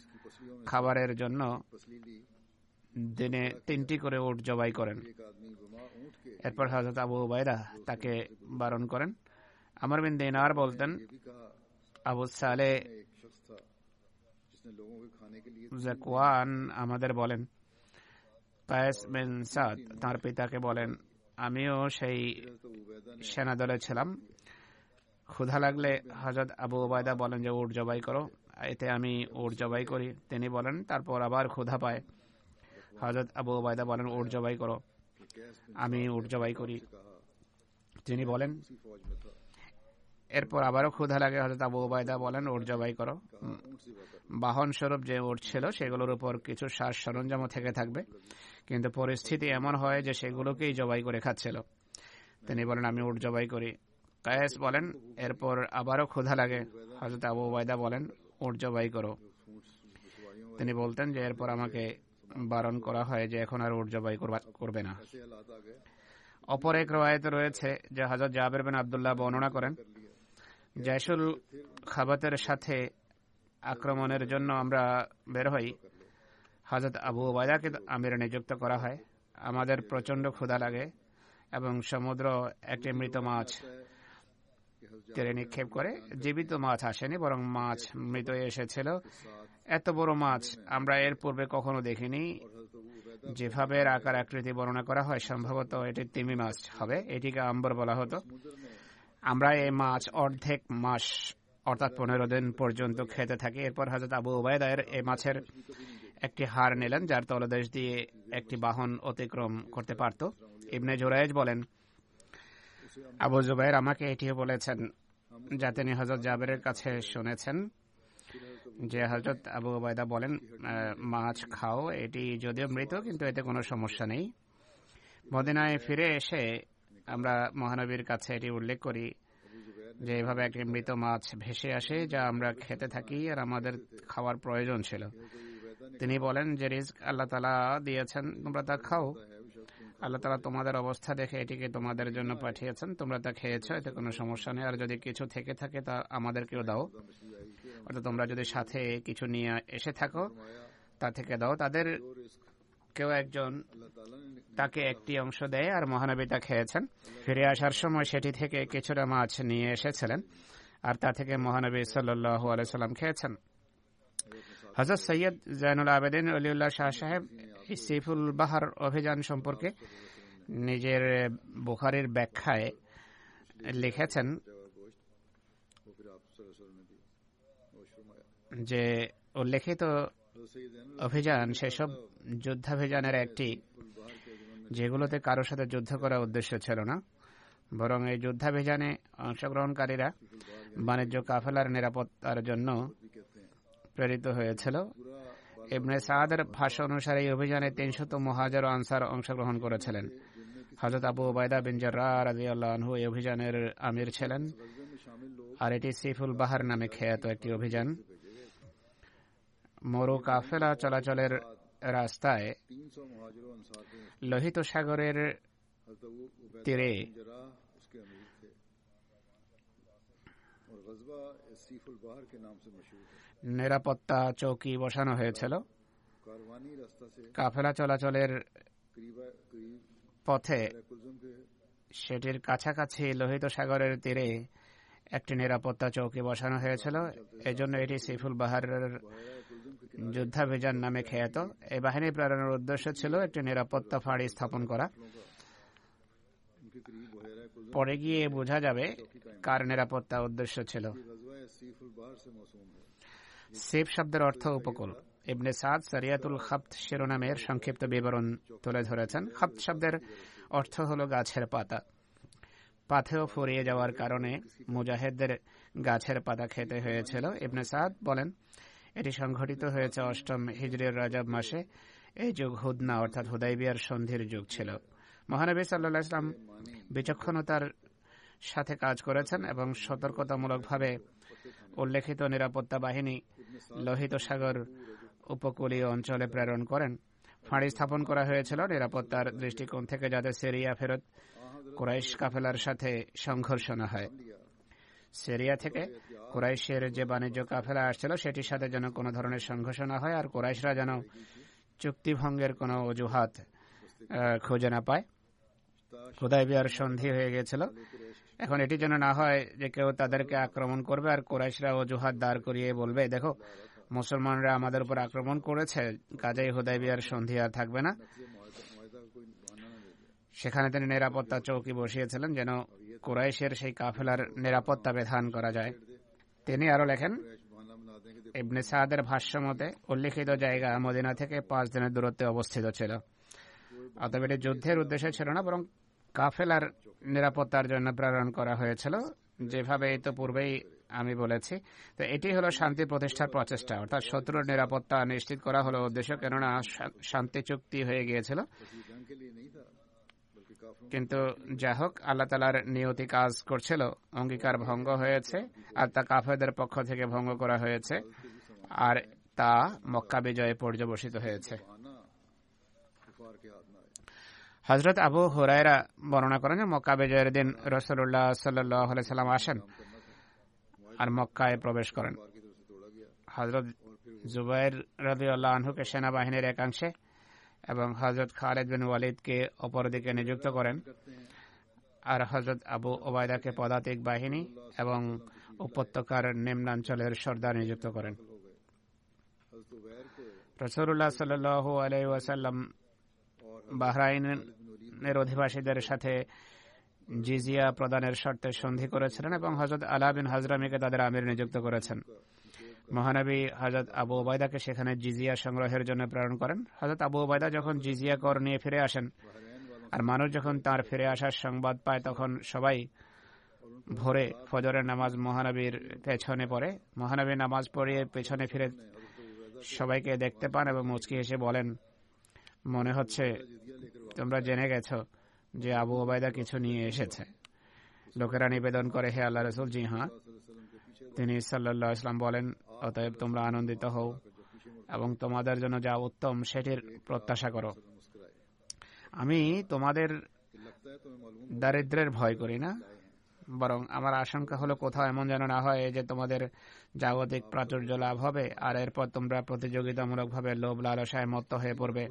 খাবারের জন্য দিনে 3টি করে উট জবাই করেন। এরপর হযরত আবু উবায়দা তাকে বারণ করেন। আমর বিন দিনার বলতেন, আবু সালেহ যাকওয়ান আমাদের বলেন, কায়েস বিন সাদ তাঁর পিতাকে বলেন, আমিও সেই সেনাদলে ছিলাম। ক্ষুধা লাগলে হযরত আবু উবায়দা বলেন যে উট জবাই করো, এতে আমি উট জবাই করি। তিনি বলেন তারপর আবার ক্ষুধা পায়, হযরত আবু উবায়দা বলেন উট জবাই করো, আমি উট জবাই করি। তিনি বলেন এরপর আবারও ক্ষুধা লাগে, হযরত আবু উবায়দা বলেন উট জবাই করো। বাহন স্বরূপ যে উট ছিল সেগুলোর উপর কিছু সাজ সরঞ্জামও থেকে থাকবে, কিন্তু পরিস্থিতি এমন হয় যে সেগুলোকেই জবাই করে খাচ্ছিল। তিনি বলেন আমি উট জবাই করি। কায়েস বলেন এরপর আবারও ক্ষুধা লাগে, হযরত আবু উবায়দা বলেন উট জবাই করো। তিনি বলতেন যে এরপর আমাকে বারণ করা হয় যে এখন আর উট জবাই করবে না। অপর এক রওয়ায়াতে রয়েছে যে হযরত জাবের বিন আব্দুল্লাহ বর্ণনা করেন, জায়সুল খাবাতের সাথে আক্রমণের জন্য আমরা বের হই। হযরত আবু উবায়দাকে আমির নিযুক্ত করা হয়। আমাদের প্রচন্ড ক্ষুধা লাগে এবং সমুদ্র একটি মৃত মাছ তীরে নিক্ষেপ করে। জীবিত মাছ আসেনি, বরং মাছ মৃত এসেছিল। এত বড় মাছ আমরা এর পূর্বে কখনো দেখিনি। যেভাবে এর আকার আকৃতি বর্ণনা করা হয় সম্ভবত এটি তিমি মাছ হবে, এটিকে আম্বর বলা হতো। আমরা এই মাছ অর্ধেক মাস অর্থাৎ 15 দিন পর্যন্ত খেতে থাকি। এরপর হযরত আবু উবায়দা এই মাছের একটি হাড় নিলেন যার তলদেশ দিয়ে একটি বাহন অতিক্রম করতে পারত। ইবনে জুরাইজ বলেন, আবু জুবাইর আমাকে এটিও বলেছেন যা তিনি হযরত জাবেরের কাছে শুনেছেন যে হযরত আবু উবায়দা বলেন মাছ খাও, এটি যদিও মৃত কিন্তু এতে কোনো সমস্যা নেই। মদিনায় ফিরে এসে আমরা মহানবীর কাছে এটি উল্লেখ করি যে এভাবে একটি মৃত মাছ ভেসে আসে যা আমরা খেতে থাকি আর আমাদের খাওয়ার প্রয়োজন ছিল। তিনি বলেন যে রিজক আল্লাহ তাআলা দিয়েছেন, তোমরা তা খাও। আল্লাহ তাআলা তোমাদের অবস্থা দেখে এটিকে তোমাদের জন্য পাঠিয়েছেন, তোমরা তা খেয়েছো, এতে কোনো সমস্যা নেই। আর যদি কিছু থেকে থাকে তা আমাদেরকেও দাও, অর্থাৎ তোমরা যদি সাথে কিছু নিয়ে এসে থাকো তা থেকে দাও। তাদের কেউ একজন তাকে একটি অংশ দেয় আর মহানবী তা খেয়েছেন। ফিরে আসার সময় সেটি থেকে কিছুটা মাছ নিয়ে এসেছিলেন আর তা থেকে মহানবী সাল্লাল্লাহু আলাইহি সাল্লাম খেয়েছেন। হযরত সৈয়দ জাইনুল আবেদিন ওলিউল্লাহ শাহ সাহেব সিফুল বাহার অভিযান সম্পর্কে নিজের বুখারীর ব্যাখ্যায় লিখেছেন যে উল্লেখিত অভিযান সেসব যুদ্ধাভিযানের একটি যেগুলোতে কারোর সাথে যুদ্ধ করার উদ্দেশ্য ছিল না, বরং এই যুদ্ধাভিযানে অংশগ্রহণকারীরা বাণিজ্য কাফেলার নিরাপত্তার জন্য প্রেরিত হয়েছিল। ইবনে সাদের ভাষ্য অনুসারে এই অভিযানে 300 মুহাজির ও আনসার অংশগ্রহণ করেছিলেন। হযরত আবু উবায়দা বিন জাররাহ রাদিয়াল্লাহু আনহু এই অভিযানের আমির ছিলেন আর এটি সিফুল বাহার নামে খ্যাত একটি অভিযান। মরু কাফেলা চলাচলের রাস্তায় লোহিত সাগরের তীরে নিরাপত্তা চৌকি বসানো হয়েছিল। কাফেলা চলাচলের পথে সেটির কাছাকাছি লোহিত সাগরের তীরে একটি নিরাপত্তা চৌকি বসানো হয়েছিল। এজন্য এটি সিফুল বাহারের যুদ্ধাভিযান নামে খ্যাত। এই বাহিনী প্রেরণের উদ্দেশ্য ছিল একটি নিরাপত্তা ফাঁড়ি স্থাপন করা। পরে গিয়ে বোঝা যাবে কার নিরাপত্তা উদ্দেশ্য ছিল। সিফ শব্দের অর্থ উপকূল। ইবনে সাদ সরিয়াতুল খাবত শিরোনামের সংক্ষিপ্ত বিবরণ তুলে ধরেছেন। খাবত শব্দের অর্থ হল গাছের পাতা। পাথেও ফুরিয়ে যাওয়ার কারণে মুজাহিদদের গাছের পাতা খেতে হয়েছিল। ইবনে সাদ বলেন, এটি সংঘটিত হয়েছে ৮ম হিজরির রজব মাসে। এই যুগ হুদনা অর্থাৎ হুদাইবিয়ার সন্ধির যুগ ছিল। মহানবী সাল্লাল্লাহু আলাইহি ওয়াসাল্লাম বিচক্ষণতার সাথে কাজ করেছেন এবং সতর্কতামূলকভাবে উল্লেখিত নিরাপত্তা বাহিনী লোহিত সাগর উপকূলীয় অঞ্চলে প্রেরণ করেন। ফাঁড়ি স্থাপন করা হয়েছিল নিরাপত্তার দৃষ্টিকোণ থেকে, যাতে সিরিয়া ফেরত কুরাইশ কাফেলার সাথে সংঘর্ষ না হয়। সিরিয়া থেকে কুরাইশের যে বাণিজ্য কাফেলা আসছিল সেটির সাথে যেন কোনো ধরনের সংঘর্ষ না হয়, আর কুরাইশরা যেন চুক্তিভঙ্গের কোনো অজুহাত খুঁজে না পায়। হুদাইবিয়ার সন্ধি হয়ে গেছিল। এখন এটি যেন না হয় যে কেউ তাদেরকে আক্রমণ করবে আর কুরাইশরা অজুহাত দাঁড় করিয়ে বলবে, দেখো মুসলমানরা আমাদের উপর আক্রমণ করেছে, কাজেই হুদাইবিয়ার সন্ধি আর থাকবে না। সেখানে তিনি নিরাপত্তা চৌকি বসিয়েছিলেন যেন কুরাইশের সেই কাফেলার নিরাপত্তা বিধান করা যায়। তিনি আরো লেখেন, ইবনে সাদের ভাষ্য মতে উল্লিখিত জায়গা মদিনা থেকে 5 দিনের দূরত্বে অবস্থিত ছিল। অতএব এটি যুদ্ধের উদ্দেশ্যে ছিল না, বরং কাফেলার নিরাপত্তার জন্য প্রেরণ করা হয়েছিল, যেভাবে এই তো পূর্বেই আমি বলেছি। তো এটি হলো শান্তি প্রতিষ্ঠার প্রচেষ্টা, অর্থাৎ শত্রুর নিরাপত্তা নিশ্চিত করা হলো উদ্দেশ্য, কেননা শান্তি চুক্তি হয়ে গিয়েছিল। কিন্তু যা হোক, আল্লাহ তাআলার নিয়তি কাজ করছিল, অঙ্গীকার ভঙ্গ হয়েছে আর তা কাফেরদের পক্ষ থেকে ভঙ্গ করা হয়েছে, আর তা মক্কা বিজয়ে পর্যবসিত হয়েছে। হযরত আবু হুরায়রা বর্ণনা করেন যে মক্কা বিজয়ের দিন রাসূলুল্লাহ সাল্লাল্লাহু আলাইহি ওয়াসাল্লাম আসেন আর মক্কায় প্রবেশ করেন। হযরত জুবাইর রাদিয়াল্লাহু আনহুকে সেনাবাহিনীর একাংশে এবং হযরত খালিদ বিন ওয়ালিদকে অপরদিকে নিযুক্ত করেন, আর হযরত আবু ওবায়দাকে পদাতিক বাহিনী এবং উপত্যকার নিম্নাঞ্চলের সর্দার নিযুক্ত করেন। রাসূলুল্লাহ সাল্লাল্লাহু আলাইহি ওয়াসাল্লাম বাহরাইনের অধিবাসীদের সাথে জিজিয়া প্রদানের শর্তে সন্ধি করেছিলেন এবং হযরত আলা বিন হাজরামিকে তাদের আমির নিযুক্ত করেছেন। মহানবী হযরত আবু ওবায়দাকে সেখানে জিজিয়া সংগ্রহের জন্য প্রেরণ করেন। হযরত আবু ওবায়দা যখন জিজিয়া কর নিয়ে ফিরে আসেন আর মানুষ যখন তার ফিরে আসার সংবাদ পায়, তখন সবাই ভোরে ফজরের নামাজ মহানবীর পেছনে পড়ে। মহানবী নামাজ পড়িয়ে পেছনে ফিরে সবাইকে দেখতে পান এবং মুচকি হেসে বলেন, মনে হচ্ছে তোমরা জেনে গেছো যে আবু ওবায়দা কিছু নিয়ে এসেছে। লোকেরা নিবেদন করে, হে আল্লাহ রাসূল, জি হ্যাঁ। তিনি সাল্লাল্লাহু আলাইহি ওয়াসাল্লাম বলেন, অতএব তোমরা আনন্দিত হও এবং তোমাদের জন্য যা উত্তম সেটির প্রত্যাশা করো। আমি তোমাদের দারিদ্র্যের ভয় করি না, বরং আমার আশঙ্কা হলো কোথাও এমন যেন না হয় যে তোমাদের জাগতিক প্রাচুর্য লাভ হবে আর এরপর তোমরা প্রতিযোগিতামূলকভাবে লোভ লালসায় মত্ত হয়ে পড়বে।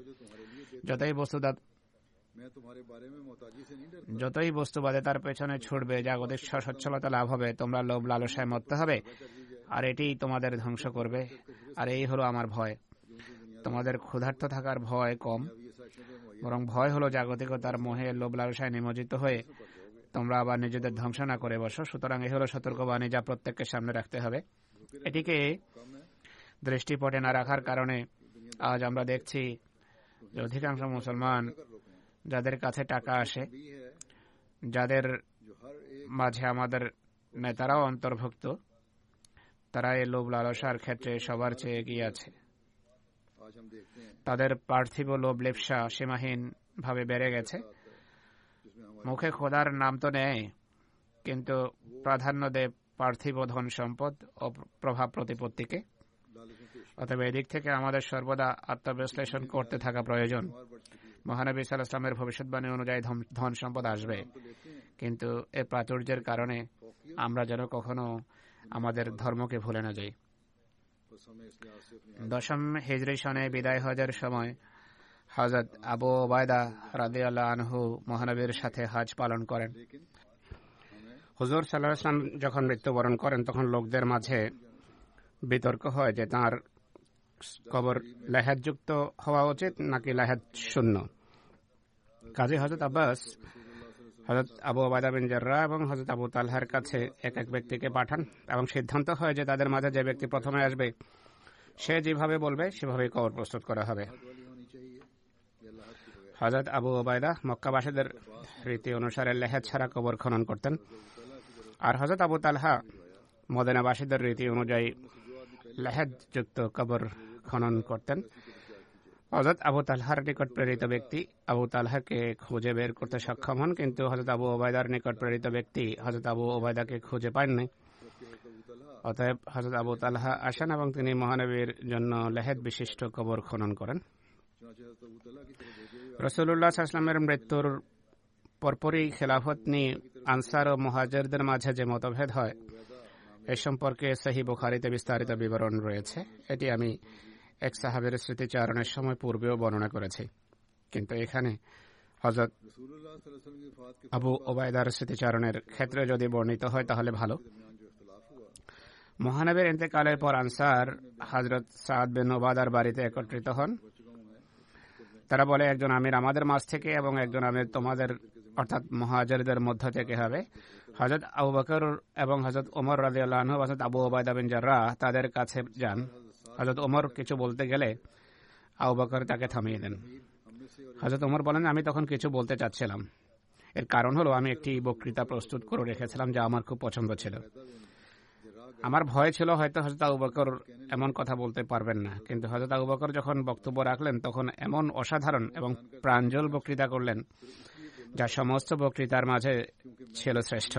যতই বস্তুবাদে তার পেছনে ছুটবে, জাগতিক সচ্ছলতা লাভ হবে, তোমরা লোভ লালসায় মত্ত হবে আর এটি তোমাদের ধ্বংস করবে। আর এই হলো আমার ভয়। তোমাদের ক্ষুধার্ত থাকার ভয় কম, বরং ভয় হলো জাগতিকতার মোহে লোভ লালসায় নিমজ্জিত হয়ে তোমরা আবার নিজেদের ধ্বংস না করে বসো। সুতরাং এই হলো সতর্কবাণী যা প্রত্যেককে সামনে রাখতে হবে। এটিকে দৃষ্টিপটে না রাখার কারণে আজ আমরা দেখছি যে অধিকাংশ মুসলমান যাদের কাছে টাকা আসে, যাদের মাঝে আমাদের নেতারাও অন্তর্ভুক্ত, তারা এই লোভ লালসার ক্ষেত্রে সবার চেয়ে এগিয়ে আছে। তাদের পার্থিব লোভ লেপসা সীমাহীন ভাবে বেড়ে গেছে। মুখে খোদার নাম তো নেয়, কিন্তু প্রাধান্য দেয় পার্থিব ধন সম্পদ ও প্রভাব প্রতিপত্তিকে। অতএব এদিক থেকে আমাদের সর্বদা আত্মবিশ্লেষণ করতে থাকা প্রয়োজন। মহানবী সাল্লাল্লাহু আলাইহি ওয়াসাল্লামের ভবিষ্যৎবাণী অনুযায়ী ধন সম্পদ আসবে, কিন্তু এ প্রাচুর্যের কারণে আমরা যেন কখনো আমাদের ধর্মকে ভুলে না যাই। 10ম হিজরি সনে বিদায় হজের সময় হযরত আবু ওবায়দা রাদিয়াল্লাহু আনহু মহানবীর সাথে হজ পালন করেন। হুজুর সাল্লাল্লাহু আলাইহি ওয়াসাল্লাম যখন মৃত্যুবরণ করেন, তখন লোকদের মাঝে বিতর্ক হয় যে তাঁর কবর লেহাজযুক্ত হওয়া উচিত নাকি লেহাজ শূন্য। কাজী হযরত আব্বাস হযরত আবু ওবায়দা বিন জাররাহ এবং হযরত আবু তালহার কাছে এক এক ব্যক্তিকে পাঠান এবং সিদ্ধান্ত হয় যে তাদের মাঝে যে ব্যক্তি প্রথমে আসবে সে যেভাবে বলবে সেভাবেই কবর প্রস্তুত করা হবে। হযরত আবু ওবায়দা মক্কাবাসীদের রীতি অনুসারে লেহেদ ছাড়া কবর খনন করতেন, আর হযরত আবু তালহা মদিনাবাসীদের রীতি অনুযায়ী লেহেদ যুক্ত কবর খনন করতেন। হযরত আবু তালহার নিকট প্রেরিত ব্যক্তি আবু তালহাকে খুঁজে বের করতে সক্ষম হন, কিন্তু হযরত আবু ওবায়দার নিকট প্রেরিত ব্যক্তি হযরত আবু ওবায়দাকে খুঁজে পাননি। অতএব হযরত আবু তালহা আসেন এবং তিনি মহানবীর জন্য লেহেদ বিশিষ্ট কবর খনন করেন। রাসূলুল্লাহ সাল্লাল্লাহু আলাইহি ওয়াসাল্লামের মৃত্যুর পরপরই খেলাফত নিয়ে আনসার ও মুহাজিরদের মাঝে যে মতভেদ হয় এ সম্পর্কে সহিহ বুখারীতে বিস্তারিত বিবরণ রয়েছে। এটি আমি এক সাহাবীর স্মৃতিচারণের সময় পূর্বেও বর্ণনা করেছি, কিন্তু এখানে হযরত আবু ওবায়দার স্মৃতিচারণের ক্ষেত্রে যদি বর্ণিত হয় তাহলে ভালো। মহানবীর ইন্তেকালের পর আনসার হযরত সাদ বিন উবাদার বাড়িতে একত্রিত হন। তারা বলে, একজন আমির আমাদের মাঝ থেকে এবং একজন আমির তোমাদের অর্থাৎ মুহাজিরদের মধ্য থেকে হবে। হযরত আবু বকর এবং হযরত ওমর রাদিয়াল্লাহু আনহু হযরত আবু ওবায়দা বিন জাররাহ তাদের কাছে যান। হযরত ওমর কিছু বলতে গেলে আবু বকর তাকে থামিয়ে দেন। হযরত ওমর বলেন, আমি তখন কিছু বলতে চাচ্ছিলাম। এর কারণ হলো আমি একটি বক্তৃতা প্রস্তুত করে রেখেছিলাম যা আমার খুব পছন্দ ছিল। আমার ভয় ছিল হয়তো হযরত আবু বকর এমন কথা বলতে পারবেন না, কিন্তু হযরত আবু বকর যখন বক্তব্য রাখলেন তখন এমন অসাধারণ এবং প্রাঞ্জল বক্তৃতা করলেন যা সমস্ত বক্তৃতার মাঝে ছিল শ্রেষ্ঠ।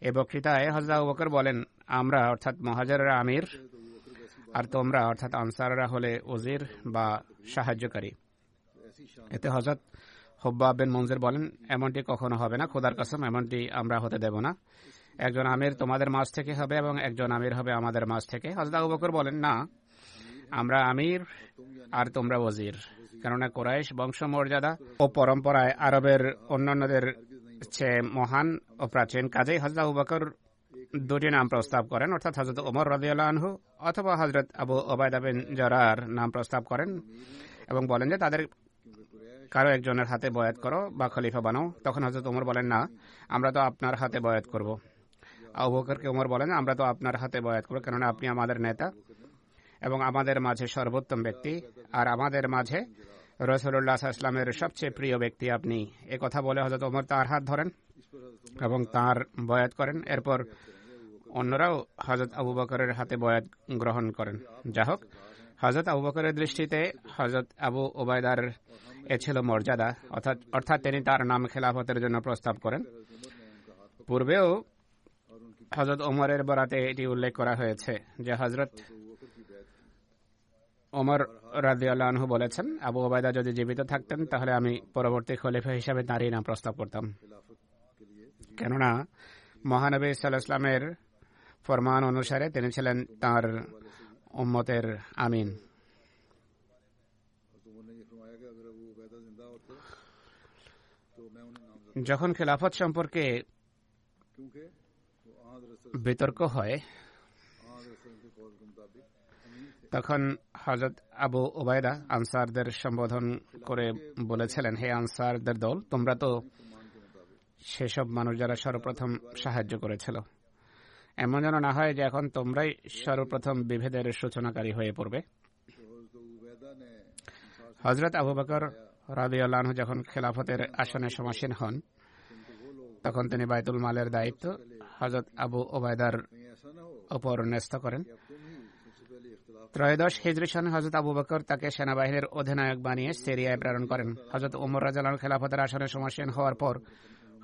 এই বক্তৃতায় হযরত আবু বকর বলেন, আমরা অর্থাৎ মুহাজিররা আমির আর তোমরা অর্থাৎ আনসাররা হলে ওজির বা সাহায্যকারী। এতে হযরত হুব্বাব বিন মুনজির বলেন, এমনটি কখনো হবে না, খোদার কসম এমনটি আমরা হতে দেব না। একজন আমির তোমাদের মাঝ থেকে হবে এবং একজন আমির হবে আমাদের মাঝ থেকে। হযরত আবু বকর বলেন, না, আমরা আমির আর তোমরা ওজির, কেননা কুরাইশ বংশমর্যাদা ও পরম্পরায় আরবের অন্যান্যদের চেয়ে মহান ও প্রাচীন। কাজেই হযরত আবু বকর দুটি নাম প্রস্তাব করেন, অর্থাৎ হযরত ওমর রাদিয়াল্লাহু আনহু অথবা হযরত আবু ওবায়দা বিন জাররাহর নাম প্রস্তাব করেন এবং বলেন যে তাদের কারো একজনের হাতে বয়াত করো বা খলিফা বানাও। তখন হযরত ওমর বলেন, না, আমরা তো আপনার হাতে বয়াত করব। আবু বকরকে ওমর বলেন, আমরা তো আপনার হাতে বয়াত করব, কেননা আপনি আমাদের নেতা এবং আমাদের মাঝে সর্বোত্তম ব্যক্তি, আর আমাদের মাঝে রাসূলুল্লাহ সাল্লাল্লাহু আলাইহি ওয়াসাল্লামের সবচেয়ে প্রিয় ব্যক্তি আপনি। এ কথা বলে হযরত ওমর তার হাত ধরেন এবং তার বয়াত করেন। এরপর অন্যরাও হযরত আবু বকরের হাতে বয়াত গ্রহণ করেন। যা হোক, হযরত আবু বকরের দৃষ্টিতে হযরত আবু ওবায়দার এ ছিল মর্যাদা, অর্থাৎ তিনি তার নাম খেলাফতের জন্য প্রস্তাব করেন। পূর্বেও হযরত ওমরের বরাতে এটি উল্লেখ করা হয়েছে যে হযরত ওমর রাদিয়াল্লাহু আনহু বলেছেন, আবু ওবায়দা যদি জীবিত থাকতেন তাহলে আমি পরবর্তী খলিফা হিসাবে তারই নাম প্রস্তাব করতাম, কেননা মহানবী সাল্লাল্লাহু আলাইহি ওয়াসাল্লামের ফরমান অনুসারে তিনি ছিলেন তার উম্মতের আমিন। যখন খেলাফত সম্পর্কে বিতর্ক হয় তখন হযরত আবু ওবায়দা আনসারদের সম্বোধন করে বলেছিলেন, হে আনসারদের দল, তোমরা তো সেসব মানুষ যারা সর্বপ্রথম সাহায্য করেছিল। এমন যেন না হয় যে এখন তোমরাই সর্বপ্রথম বিভেদের সূচনাকারী হয়ে পড়বে। হযরত আবু বকর রাদিয়াল্লাহু আনহু যখন খেলাফতের আসনে সমাসীন হন তখন তিনি বাইতুল মালের দায়িত্ব হযরত আবু ওবায়দার উপর ন্যস্ত করেন। ত্রয়োদশ হিজরি সনে হযরত আবু বকর তাকে সেনাবাহিনীর অধিনায়ক বানিয়ে সিরিয়ায় প্রেরণ করেন। হযরত ওমর রাদিয়াল্লাহু আনহু খেলাফতের আসনে সমাসীন হওয়ার পর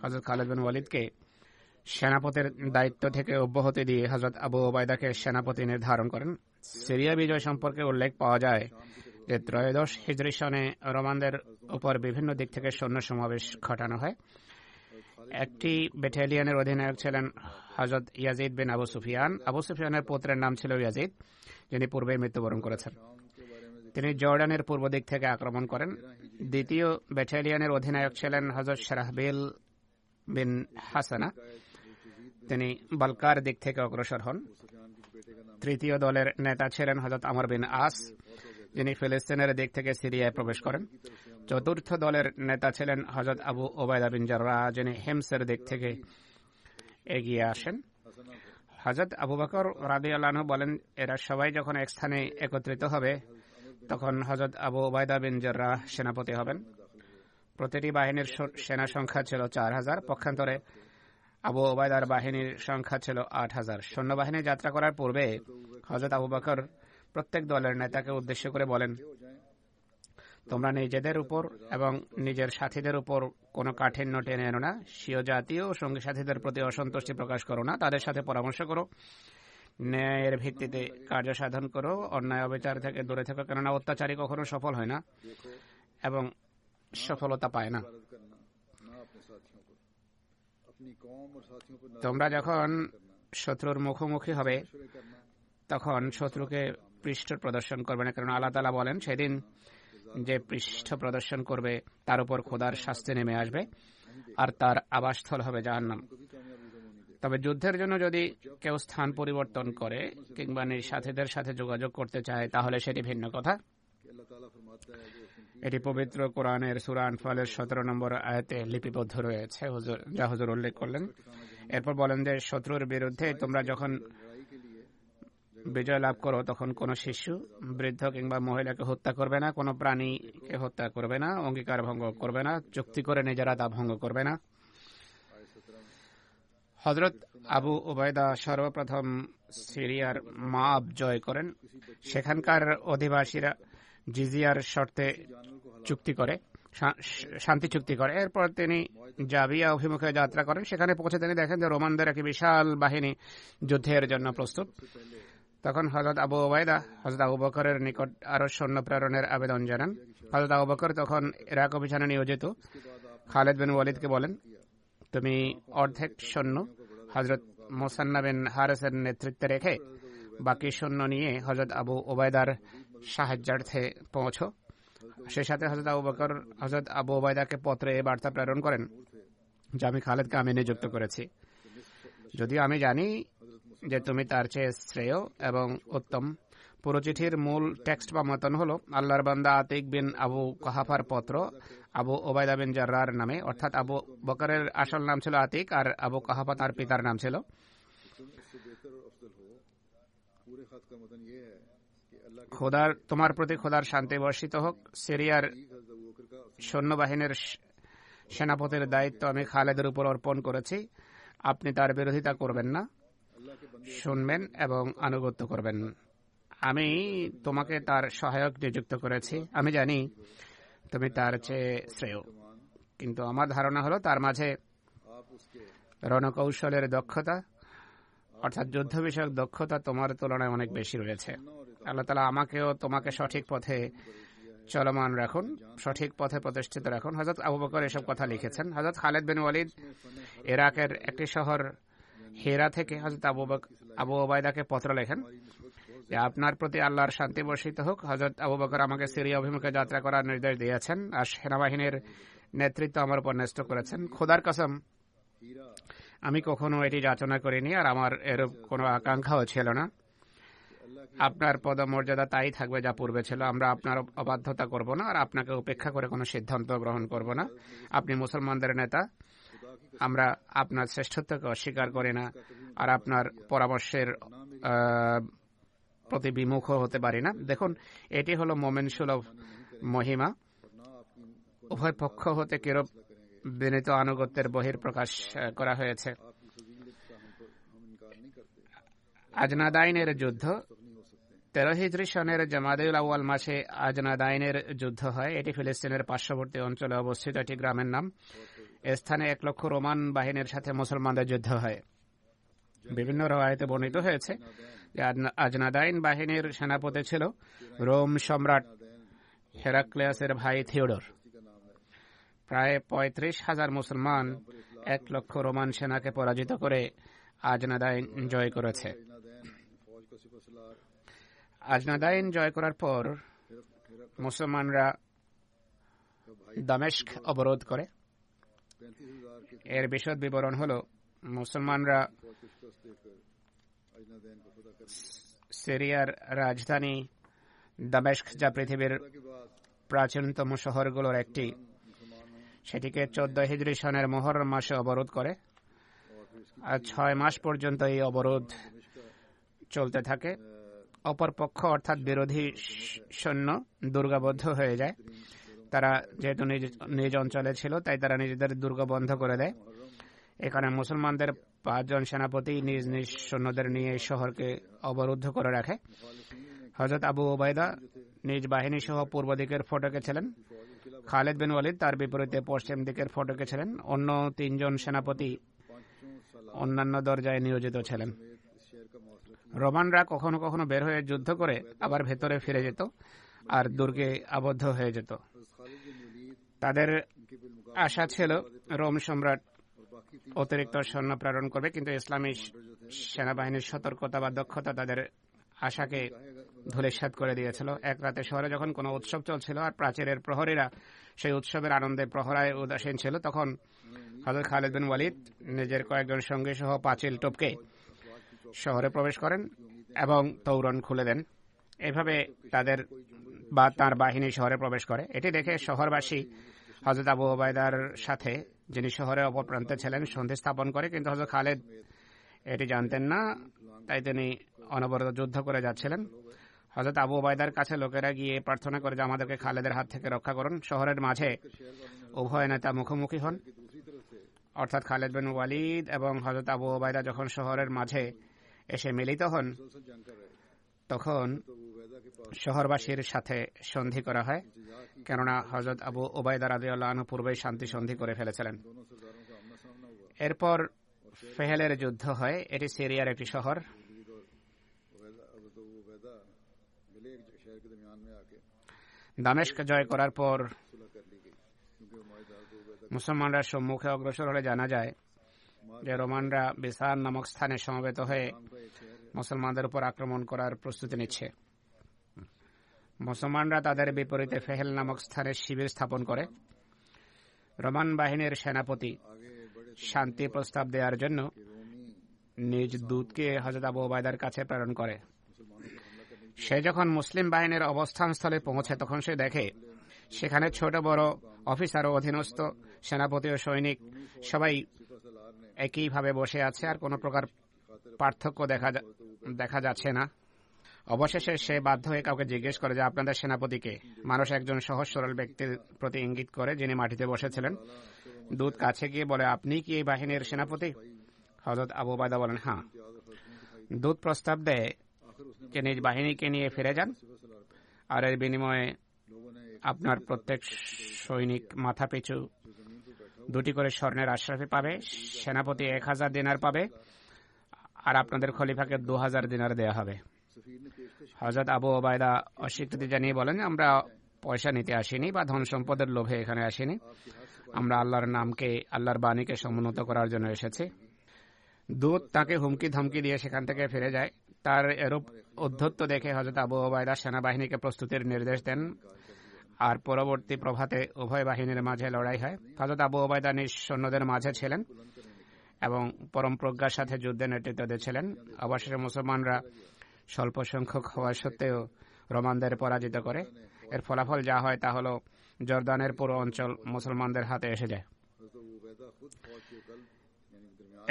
হযরত খালিদ বিন ওয়ালিদকে সেনাপতির দায়িত্ব থেকে অব্যাহতি দিয়ে হযরত আবু ওবায়দাকে সেনাপতি নির্ধারণ করেন। সিরিয়া বিজয় সম্পর্কে উল্লেখ পাওয়া যায় যে ত্রয়োদশ হিজরি সনে রোমানদের উপর বিভিন্ন দিক থেকে সৈন্য সমাবেশ ঘটানো হয়। একটি ব্যাটালিয়নের অধিনায়ক ছিলেন হযরত ইয়াজিদ বিন আবু সুফিয়ান। আবু সুফিয়ানের পুত্রের নাম ছিল ইয়াজিদ, যিনি পূর্বে মৃত্যুবরণ করেছেন। তিনি জর্ডানের পূর্ব দিক থেকে আক্রমণ করেন। দ্বিতীয় ব্যাটালিয়নের অধিনায়ক ছিলেন হযরত শারাহবিল বিন হাসানা, তিনি বালকার দিক থেকে অগ্রসর হন। তৃতীয় দলের নেতা ছিলেন হযরত আমর বিন আস, যিনি ফিলিস্তিনের দিক থেকে সিরিয়ায় প্রবেশ করেন। চতুর্থ দলের নেতা ছিলেন হযরত আবু ওবায়দা বিন জাররাহ, যিনি হিমসের দিক থেকে এগিয়ে আসেন। হযরত আবু বকর রাদিয়াল্লাহু আনহু বলেন, এরা সবাই যখন এক স্থানে একত্রিত হবে তখন হযরত আবু উবাইদা বিন জাররাহ সেনাপতি হবেন। প্রতিটি বাহিনীর সেনা সংখ্যা ছিল 4000। পক্ষান্তরে আবু উবাইদার বাহিনীর সংখ্যা ছিল 8000। সৈন্যবাহিনী যাত্রা করার পূর্বে হযরত আবু বকর প্রত্যেক দলের নেতাকে উদ্দেশ্য করে বলেন, তোমরা নিজেদের উপর এবং নিজের সাথীদের উপর কোনো কাঠিন্য টেনে এনো না। স্বীয় জাতীয় ও সঙ্গী সাথীদের প্রতি অসন্তুষ্টি প্রকাশ করো না। তাদের সাথে পরামর্শ করো, ন্যায়ের ভিত্তিতে কার্য সাধন করো, অন্যায় অবিচার থেকে দূরে থেকো, কেননা অত্যাচারী কখনো সফল হয় না এবং সফলতা পায় না। তোমরা যখন শত্রুর মুখোমুখি হবে তখন শত্রুকে পৃষ্ঠ প্রদর্শন করবে না, কারণ আল্লাহ তাআলা বলেন, সেদিন যে পৃষ্ঠ প্রদর্শন করবে তার উপর খোদার শাস্তি নেমে আসবে আর তার আবাসস্থল হবে জাহান্নাম। তবে যুদ্ধের জন্য যদি কেউ স্থান পরিবর্তন করে কিংবা নিজ সাথীদের সাথে যোগাযোগ করতে চায় তাহলে সেটি ভিন্ন কথা। এটি পবিত্র কোরআনের সূরা আনফালের 17 নম্বর আয়াতে লিপিবদ্ধ রয়েছে, যা হুজুর উল্লেখ করলেন। এরপর বলেন যে শত্রুর বিরুদ্ধে তোমরা যখন বিজয় লাভ করো তখন কোনো শিশু, বৃদ্ধ কিংবা মহিলাকে হত্যা করবে না, কোনো প্রাণীকে হত্যা করবে না, অঙ্গীকার ভঙ্গ করবে না, চুক্তি করে নিজেরা তা ভঙ্গ করবে না। হযরত আবু উবাইদা সর্বপ্রথম সিরিয়ার মাব জয় করেন। সেখানকার অধিবাসীরা জিজিয়ার শর্তে শান্তি চুক্তি করে। এরপর তিনি জাবিয়া অভিমুখে যাত্রা করেন। সেখানে পৌঁছে তিনি দেখেন যে রোমানদের একটি বিশাল বাহিনী যুদ্ধের জন্য প্রস্তুত। তখন হযরত আবু উবাইদা হযরত আবু বকরের নিকট আরো সৈন্য প্রেরণের আবেদন জানান। হযরত আবু বকর তখন ইরাক অভিযানে নিয়োজিত খালিদ বিন ওয়ালিদকে বলেন, তুমি অর্ধেক সৈন্য হযরত মুসান্না বিন হারেসের নেতৃত্বে রেখে বাকি সৈন্য নিয়ে হযরত আবু উবাইদার সাহায্যার্থে পৌঁছো। সেই সাথে হযরত আবু বকর হযরত আবু উবাইদাকে পত্রে এই বার্তা প্রেরণ করেন যে আমি খালিদকে আমি নিযুক্ত করেছি, যদিও আমি জানি যে তুমি তার চেয়ে শ্রেয় এবং উত্তম। পুরো চিঠির মূল টেক্সট বা মতন হল আল্লাহর বান্দা আতিক বিন আবু কাহাফার পত্র আবু ওবায়দা বিন জাররার নামে, অর্থাৎ আবু বকরের আসল নাম ছিল আতিক আর আবু কাহাফা তার পিতার নাম ছিল। তোমার প্রতি খোদার শান্তি বর্ষিত হোক। সিরিয়ার সৈন্যবাহিনীর সেনাপতির দায়িত্ব আমি খালেদের উপর অর্পণ করেছি। আপনি তার বিরোধিতা করবেন না, শুনবেন এবং আনুগত্য করবেন। আমি তোমাকে তার সহায়ক নিযুক্ত করেছি। আমি জানি তুমি তার চেয়ে শ্রেয়, কিন্তু আমার ধারণা হলো তার মাঝে রণকৌশলের দক্ষতা অর্থাৎ যুদ্ধ বিষয়ক দক্ষতা তোমার তুলনায় অনেক বেশি রয়েছে। আল্লাহ তাআলা আমাকেও তোমাকে সঠিক পথে চলমান রাখুন, সঠিক পথে প্রতিষ্ঠিত রাখুন। হযরত আবু বকর এসব কথা লিখেছেন। হযরত খালিদ বিন ওয়ালিদ ইরাকের একটি শহর হেরা থেকে হযরত আবু উবাইদাকে পত্র লেখেন যে আপনার প্রতি আল্লাহর শান্তি বর্ষিত হোক। হযরত আবু বকর আমাকে সিরিয়া অভিমুখে যাত্রা করার নির্দেশ দিয়েছেন আর সেনাবাহিনীর নেতৃত্ব আমার উপর ন্যস্ত করেছেন। খোদার কসম, আমি কখনো এটি যাচনা করিনি আর আমার এরূপ কোনো আকাঙ্ক্ষাও ছিল না। আপনার পদমর্যাদা তাই থাকবে যা পূর্বে ছিল। আমরা আপনার অবাধ্যতা করব না আর আপনাকে উপেক্ষা করে কোনো সিদ্ধান্ত গ্রহণ করব না। আপনি মুসলমানদের নেতা, আমরা আপনার শ্রেষ্ঠত্বকে অস্বীকার করি না আর আপনার পরামর্শের প্রতি বিমুখ হতে পারি না। দেখুন, এটি হলো মোমেন সুলভ মহিমা। উভয় পক্ষ হতে কিরূপ বিনীত আনুগত্যের বহিঃপ্রকাশ করা হয়েছে। আজনাদাইনের যুদ্ধ 13 হিজরি সনের জামাদুল আউয়াল মাসে আজনাদাইনের যুদ্ধ হয়। এটি ফিলিস্তিনের পার্শ্ববর্তী অঞ্চলে অবস্থিত একটি গ্রামের নাম। এ স্থানে 1 লক্ষ রোমান বাহিনীর সাথে মুসলমানদের যুদ্ধ হয়। বিভিন্ন রওয়ায়েতে বর্ণিত হয়েছে যে আজনাদাইন বাহিনীর সেনাপতি ছিল রোম সম্রাট হেরাক্লিয়াসের ভাই থিওডর। প্রায় 35,000 মুসলমান 1 লক্ষ রোমান সেনাকে পরাজিত করে আজনাদাইন জয় করেছে। আজনাদাইন জয় করার পর মুসলমানরা দামেস্ক অবরোধ করে। এর বিশদ বিবরণ হল, মুসলমানরা সিরিয়ার রাজধানী দামেস্ক, যা পৃথিবীর প্রাচীনতম শহরগুলোর একটি, সেটিকে 14 হিজরি সনের মুহররম মাসে অবরোধ করে। আর 6 মাস পর্যন্ত এই অবরোধ চলতে থাকে। অপর পক্ষ অর্থাৎ বিরোধী সৈন্য দুর্গবদ্ধ হয়ে যায়। তারা যেহেতু নিজ অঞ্চলে ছিল তাই তারা নিজেদের দুর্গ বন্ধ করে দেয়। এখানে মুসলমানদের 5 জন সেনাপতি নিজ নিজ সৈন্যদের নিয়ে এই শহরকে অবরুদ্ধ করে রাখে। হযরত আবু ওবায়দা নিজ বাহিনী সহ পূর্ব দিকের ফটকে ছিলেন। খালিদ বিন ওয়ালিদ তার বিপরীতে পশ্চিম দিকের ফটকে ছিলেন। অন্য 3 জন সেনাপতি অন্যান্য দরজায় নিয়োজিত ছিলেন। রোমানরা কখনো কখনো বের হয়ে যুদ্ধ করে আবার ভেতরে ফিরে যেত আর দুর্গে আবদ্ধ হয়ে যেত। তাদের আশা ছিল রোম সম্রাট অতিরিক্ত সৈন্য প্রেরণ করবে, কিন্তু ইসলামী সেনাবাহিনীর সতর্কতা বা দক্ষতা তাদের আশাকে ধূলিসাৎ করে দিয়েছিল। এক রাতে শহরে যখন কোনো উৎসব চলছিল আর প্রাচীরের প্রহরীরা সেই উৎসবের আনন্দে প্রহরায় উদাসীন ছিল, তখন হযরত খালিদ বিন ওয়ালিদ নিজের কয়েকজন সঙ্গী সহ পাঁচিল টপকে শহরে প্রবেশ করেন এবং তৌরণ খুলে দেন। এভাবে তার বাহিনী শহরে প্রবেশ করে। এটি দেখে শহরবাসী হযরত আবু ওবায়দার সাথে, যিনি শহরের অপর প্রান্তে ছিলেন, সন্ধি স্থাপন করে, কিন্তু হযরত খালিদ এটি জানতেন না, তাই তিনি অনবরত যুদ্ধ করে যাচ্ছিলেন। হযরত আবু ওবায়দার কাছে লোকেরা গিয়ে প্রার্থনা করে যে আমাদেরকে খালিদের হাত থেকে রক্ষা করুন। শহরের মাঝে উভয় নেতা মুখোমুখি হন, অর্থাৎ খালিদ বিন ওয়ালিদ এবং হযরত আবু ওবায়দা যখন শহরের মাঝে এসে মিলিত হন, তখন শহরবাসীর সাথে সন্ধি করা হয়, কেননা হযরত আবু ওবায়দা রাদিয়াল্লাহু আনহু পূর্বেই শান্তি সন্ধি করে ফেলেছিলেন। এরপর ফেহেলের যুদ্ধ হয়। এটি সিরিয়ার একটি শহর। দামেস্ক জয় করার পর মুসলমানরা সম্মুখে অগ্রসর হলে জানা যায় যে রোমানরা বিসান নামক স্থানে সমবেত হয়ে মুসলমানদের উপর আক্রমণ করার প্রস্তুতি নিচ্ছে। মুসলমানরা তাদের বিপরীতে ফেহেল নামক স্থানে শিবির স্থাপন করে। রোমান বাহিনীর সেনাপতি শান্তি প্রস্তাব দেওয়ার জন্য নিজ দূতকে হযরত আবু ওবায়দার কাছে প্রেরণ করে। সে যখন মুসলিম বাহিনীর অবস্থানস্থলে পৌঁছে, তখন সে দেখে সেখানে ছোট বড় অফিসার ও অধীনস্থ সেনাপতি ও সৈনিক সবাই একইভাবে বসে আছে, আর কোনো প্রকার পার্থক্য দেখা যাচ্ছে না। অবশেষে সে বাধ্য হয়ে কাউকে জিজ্ঞেস করে যে আপনাদের সেনাপতিকে। মানুষ একজন সহজ সরল ব্যক্তির প্রতি ইঙ্গিত করে, যিনি মাটিতে বসেছিলেন। দূত কাছে গিয়ে বলে, আপনি কি এই বাহিনীর সেনাপতি? হযরত আবু ওবায়দা বলেন, হ্যাঁ। দূত প্রস্তাব দেয় যে নিজ বাহিনীকে নিয়ে ফিরে যান, আর এর বিনিময়ে আপনার প্রত্যেক সৈনিক মাথা পিছু 2টি করে স্বর্ণের আশরাফি পাবে, সেনাপতি 1000 দিনার পাবে, আর আপনাদের খলিফাকে 2000 দিনার দেয়া হবে। হযরত আবু ওবায়দা অস্বীকৃতি জানিয়ে বলেন, আমরা পয়সা নিতে আসিনি বা ধন সম্পদের লোভে এখানে আসিনি, আমরা আল্লাহর নামকে, আল্লাহর বাণীকে সমুন্নত করার জন্য এসেছি। দূত তাকে হুমকি ধমকি দিয়ে সেখান থেকে ফিরে যায়। তার এরূপ উদ্ধত্ত দেখে হযরত আবু ওবায়দা সেনাবাহিনীকে প্রস্তুতির নির্দেশ দেন, আর পরবর্তী প্রভাতে উভয় বাহিনীর মাঝে লড়াই হয়। হযরত আবু ওবায়দা নিজ সৈন্যদের মাঝে ছিলেন এবং পরম প্রজ্ঞার সাথে যুদ্ধের নেতৃত্ব দিয়েছিলেন। অবশেষে মুসলমানরা স্বল্প সংখ্যক হওয়া সত্ত্বেও রোমানদের পরাজিত করে। এর ফলাফল যা হয় তা হল জর্দানের পুরো অঞ্চল মুসলমানদের হাতে এসে যায়।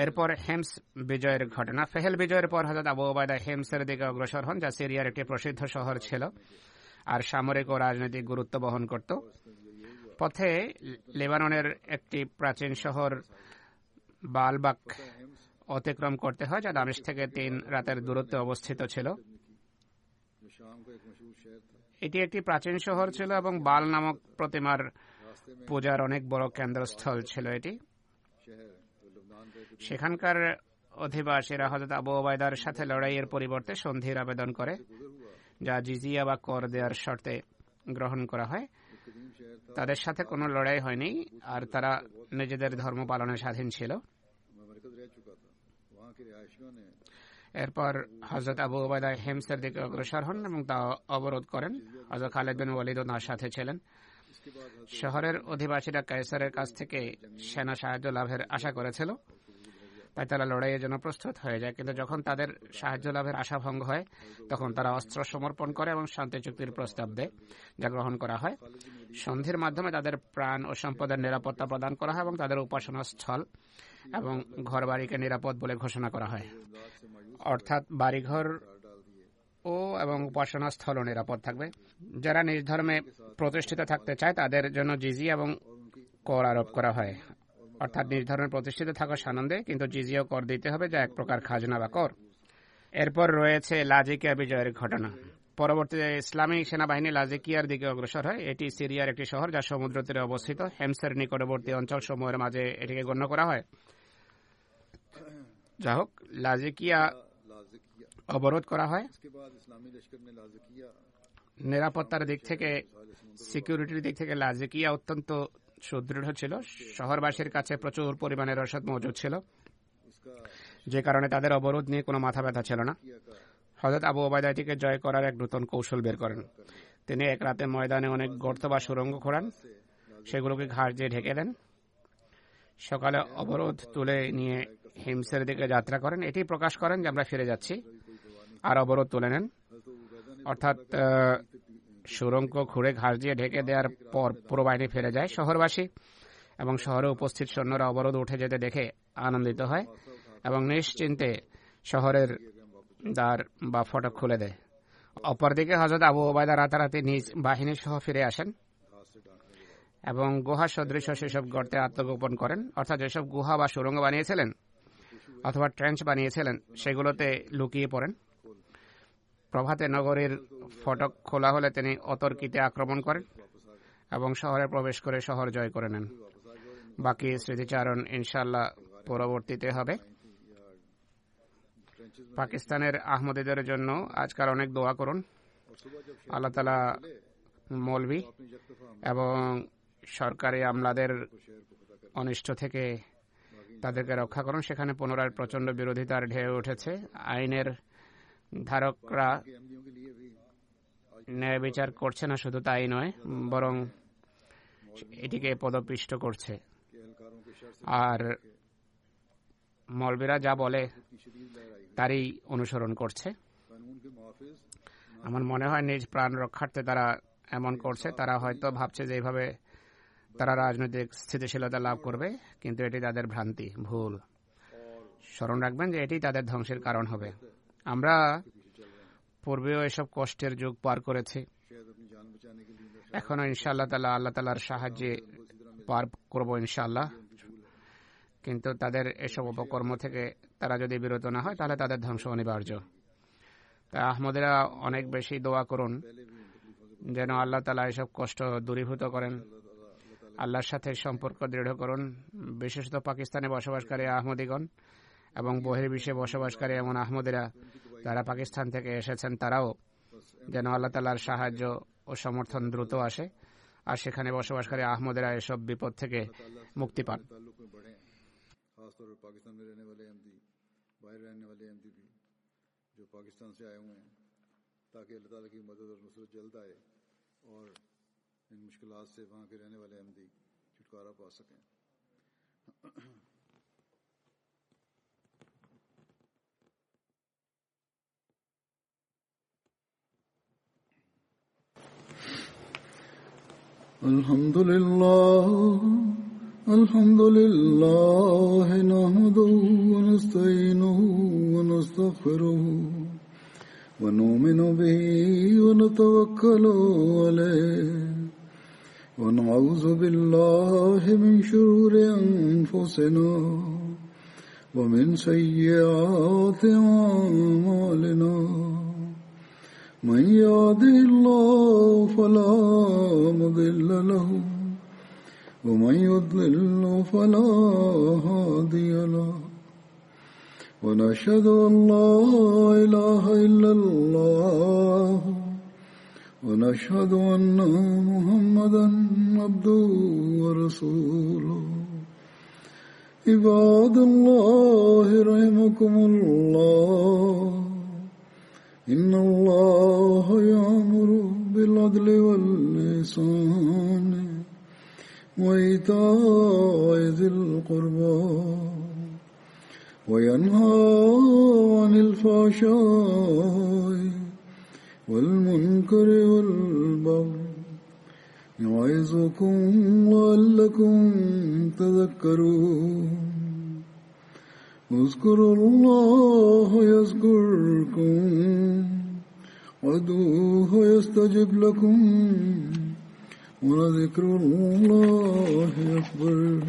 এরপর হেমস বিজয়ের ঘটনা। ফেহেল বিজয়ের পর হযরত আবু ওবায়দা হেমসের দিকে অগ্রসর হন, যা সিরিয়ার একটি প্রসিদ্ধ শহর ছিল আর সামরিক ও রাজনৈতিক গুরুত্ব বহন করত। পথে লেবাননের একটি প্রাচীন শহর বালবাক অতিক্রম করতে হয়, যা দামেস্ক থেকে 3 রাতের দূরত্বে অবস্থিত ছিল। এটি একটি প্রাচীন শহর ছিল এবং বাল নামক প্রতিমার পূজার অনেক বড় কেন্দ্রস্থল ছিল এটি। সেখানকার অধিবাসীরা হযরত আবু ওবায়দার সাথে লড়াইয়ের পরিবর্তে সন্ধির আবেদন করে, যা জিজিয়া বা কর দেওয়ার শর্তে গ্রহণ করা হয়। তাদের সাথে কোনো লড়াই হয়নি, আর তারা নিজেদের ধর্ম পালনে স্বাধীন ছিল। এরপর হযরত আবু ওবায়দা হেমসের দিকে অগ্রসর হন এবং তা অবরোধ করেন। হযরত খালিদ বিন ওয়ালিদ তার সাথে ছিলেন। শহরের অধিবাসীরা কায়সারের কাছ থেকে সেনা সাহায্য লাভের আশা করেছিল, তাই তারা লড়াইয়ের জন্য প্রস্তুত হয়ে যায়। কিন্তু যখন তাদের সাহায্য লাভের আশা ভঙ্গ হয়, তখন তারা অস্ত্র সমর্পণ করে এবং শান্তি চুক্তির প্রস্তাব দেয়, যা গ্রহণ করা হয়। সন্ধির মাধ্যমে তাদের প্রাণ ও সম্পদের নিরাপত্তা প্রদান করা হয় এবং তাদের উপাসনা স্থল এবং ঘর বাড়িকে নিরাপদ বলে ঘোষণা করা হয়, অর্থাৎ বাড়িঘর ও এবং উপাসনা স্থলও নিরাপদ থাকবে। যারা নিজ ধর্মে প্রতিষ্ঠিত থাকতে চায় তাদের জন্য জিজিয়া এবং কর আরোপ করা হয়, অর্থাৎ নিজ ধর্মে প্রতিষ্ঠিত থাকার সানন্দে কিন্তু জিজিয়া কর দিতে হবে, যা এক প্রকার খাজনা বা কর। এরপর রয়েছে লাজিকিয়া বিজয়ের ঘটনা। পরবর্তীতে ইসলামী সেনাবাহিনী লাজিকিয়ার দিকে অগ্রসর হয়। এটি সিরিয়ার একটি শহর যা সমুদ্র তীরে অবস্থিত। হেমসের নিকটবর্তী অঞ্চল সমূহের মাঝে এটিকে গণ্য করা হয়। যা হোক, লাজিকিয়া অবরোধ করা হয়। নিরাপত্তার দিক থেকে, সিকিউরিটির দিক থেকে লাজিকিয়া অত্যন্ত সুদৃঢ় ছিল। শহরবাসীর কাছে প্রচুর পরিমাণে রসদ মজুদ ছিল, যে কারণে তাদের অবরোধ নিয়ে কোনো মাথা ব্যথা ছিল না। হযরত আবু উবাইদা এটিকে জয় করার এক নতুন কৌশল বের করেন। তিনি এক রাতে ময়দানে অনেক গর্ত বা সুড়ঙ্গ খোঁড়ান, সেগুলোকে ঘাস দিয়ে ঢেকে দেন। সকালে অবরোধ তুলে নিয়ে হিমসের দিকে যাত্রা করেন। এটি প্রকাশ করেন যে আমরা ফিরে যাচ্ছি, আর অবরোধ তুলে নেন। অর্থাৎ সুড়ঙ্গ খুঁড়ে ঘাস দিয়ে ঢেকে দেওয়ার পর পুরো বাহিনী ফিরে যায়। শহরবাসী এবং শহরে উপস্থিত সৈন্যরা অবরোধ উঠে যেতে দেখে আনন্দিত হয় এবং নিশ্চিন্তে শহরের দ্বার বা ফটক খুলে দেয়। অপরদিকে হযরত আবু উবাইদা রাতারাতি নিজ বাহিনী সহ ফিরে আসেন এবং গুহা সদৃশ সেসব গর্তে আত্মগোপন করেন, অর্থাৎ যেসব গুহা বা সুড়ঙ্গ বানিয়েছিলেন অথবা ট্রেঞ্চ বানিয়েছিলেন সেগুলোতে লুকিয়ে পড়েন। প্রভাতে নগরীর ফটক খোলা হলে তিনি অতর্কিতে আক্রমণ করেন এবং শহরে প্রবেশ করে শহর জয় করে নেন। বাকি স্মৃতিচারণ ইনশাআল্লাহ পরবর্তীতে হবে। পাকিস্তানের আহমদীদের জন্য আজকাল অনেক দোয়া করুন। আল্লাহ তাআলা মৌলভী এবং সরকারি আমলাদের অনিষ্ট থেকে তাদেরকে রক্ষা করুন। সেখানে পুনরায় প্রচন্ড বিরোধিতার ঢেউ উঠেছে। আইনের ধারকরা ন্যায় বিচার করছে না, শুধু তাই নয় বরং এটিকে পদপিষ্ট করছে। আর মৌলবীরা যা বলে তারই অনুসরণ করছে। আমার মনে হয় নিজ প্রাণ রক্ষার্থে তারা এমন করছে। তারা হয়তো ভাবছে যে এইভাবে তারা রাজনৈতিক স্থিতিশীলতা লাভ করবে, কিন্তু এটি তাদের ভ্রান্তি, ভুল। স্মরণ রাখবেন যে এটি তাদের ধ্বংসের কারণ হবে। আমরা পূর্বেও এসব কষ্টের যুগ পার করেছি, এখনো ইনশাআল্লাহ তাআলা আল্লাহ তাআলার সাহায্যে পার করব ইনশাআল্লাহ। কিন্তু তাদের এসব অপকর্ম থেকে তারা যদি বিরত না হয় তাহলে তাদের ধ্বংস অনিবার্য। তাই আহমদীরা অনেক বেশি দোয়া করুন যেন আল্লাহ তাআলা এসব কষ্ট দূরীভূত করেন, আল্লাহর সাথে সম্পর্ক দৃঢ় করুন। বিশেষত পাকিস্তানে বসবাসকারী আহমদীগণ এবং বহির্বিশ্বে বসবাসকারী এমন আহমদীরা যারা পাকিস্তান থেকে এসেছেন, তারাও যেন আল্লাহ তাআলার সাহায্য ও সমর্থন দ্রুত আসে আর সেখানে বসবাসকারী আহমদীরা এসব বিপদ থেকে মুক্তি পান। खासतौर पर पाकिस्तान में रहने वाले अहमदी, बाहर रहने वाले अहमदी भी जो पाकिस्तान से आए हुए हैं, ताकि अल्लाह ताला की मदद और नुसरत जल्द आए और इन मुश्किलात से वहाँ के रहने वाले अहमदी छुटकारा पा सकें। الحمد لله نحمده ونستعينه ونستغفره ونؤمن به ونتوكل عليه ونعوذ بالله من شرور أنفسنا ومن سيئات أعمالنا من يهده الله فلا مضل له ومن يضلل فلا هادي له ونشهد أن لا إله إلا الله ونشهد أن محمدا عبده ورسوله عباد الله رحمكم الله إن الله يأمر بالعدل والإحسان وإيتاء ذي القربى وينهى عن الفحشاء والمنكر والبغي يعظكم لعلكم تذكرون اذكروا الله يذكركم وادعوه يستجب لكم ولذكر الله أكبر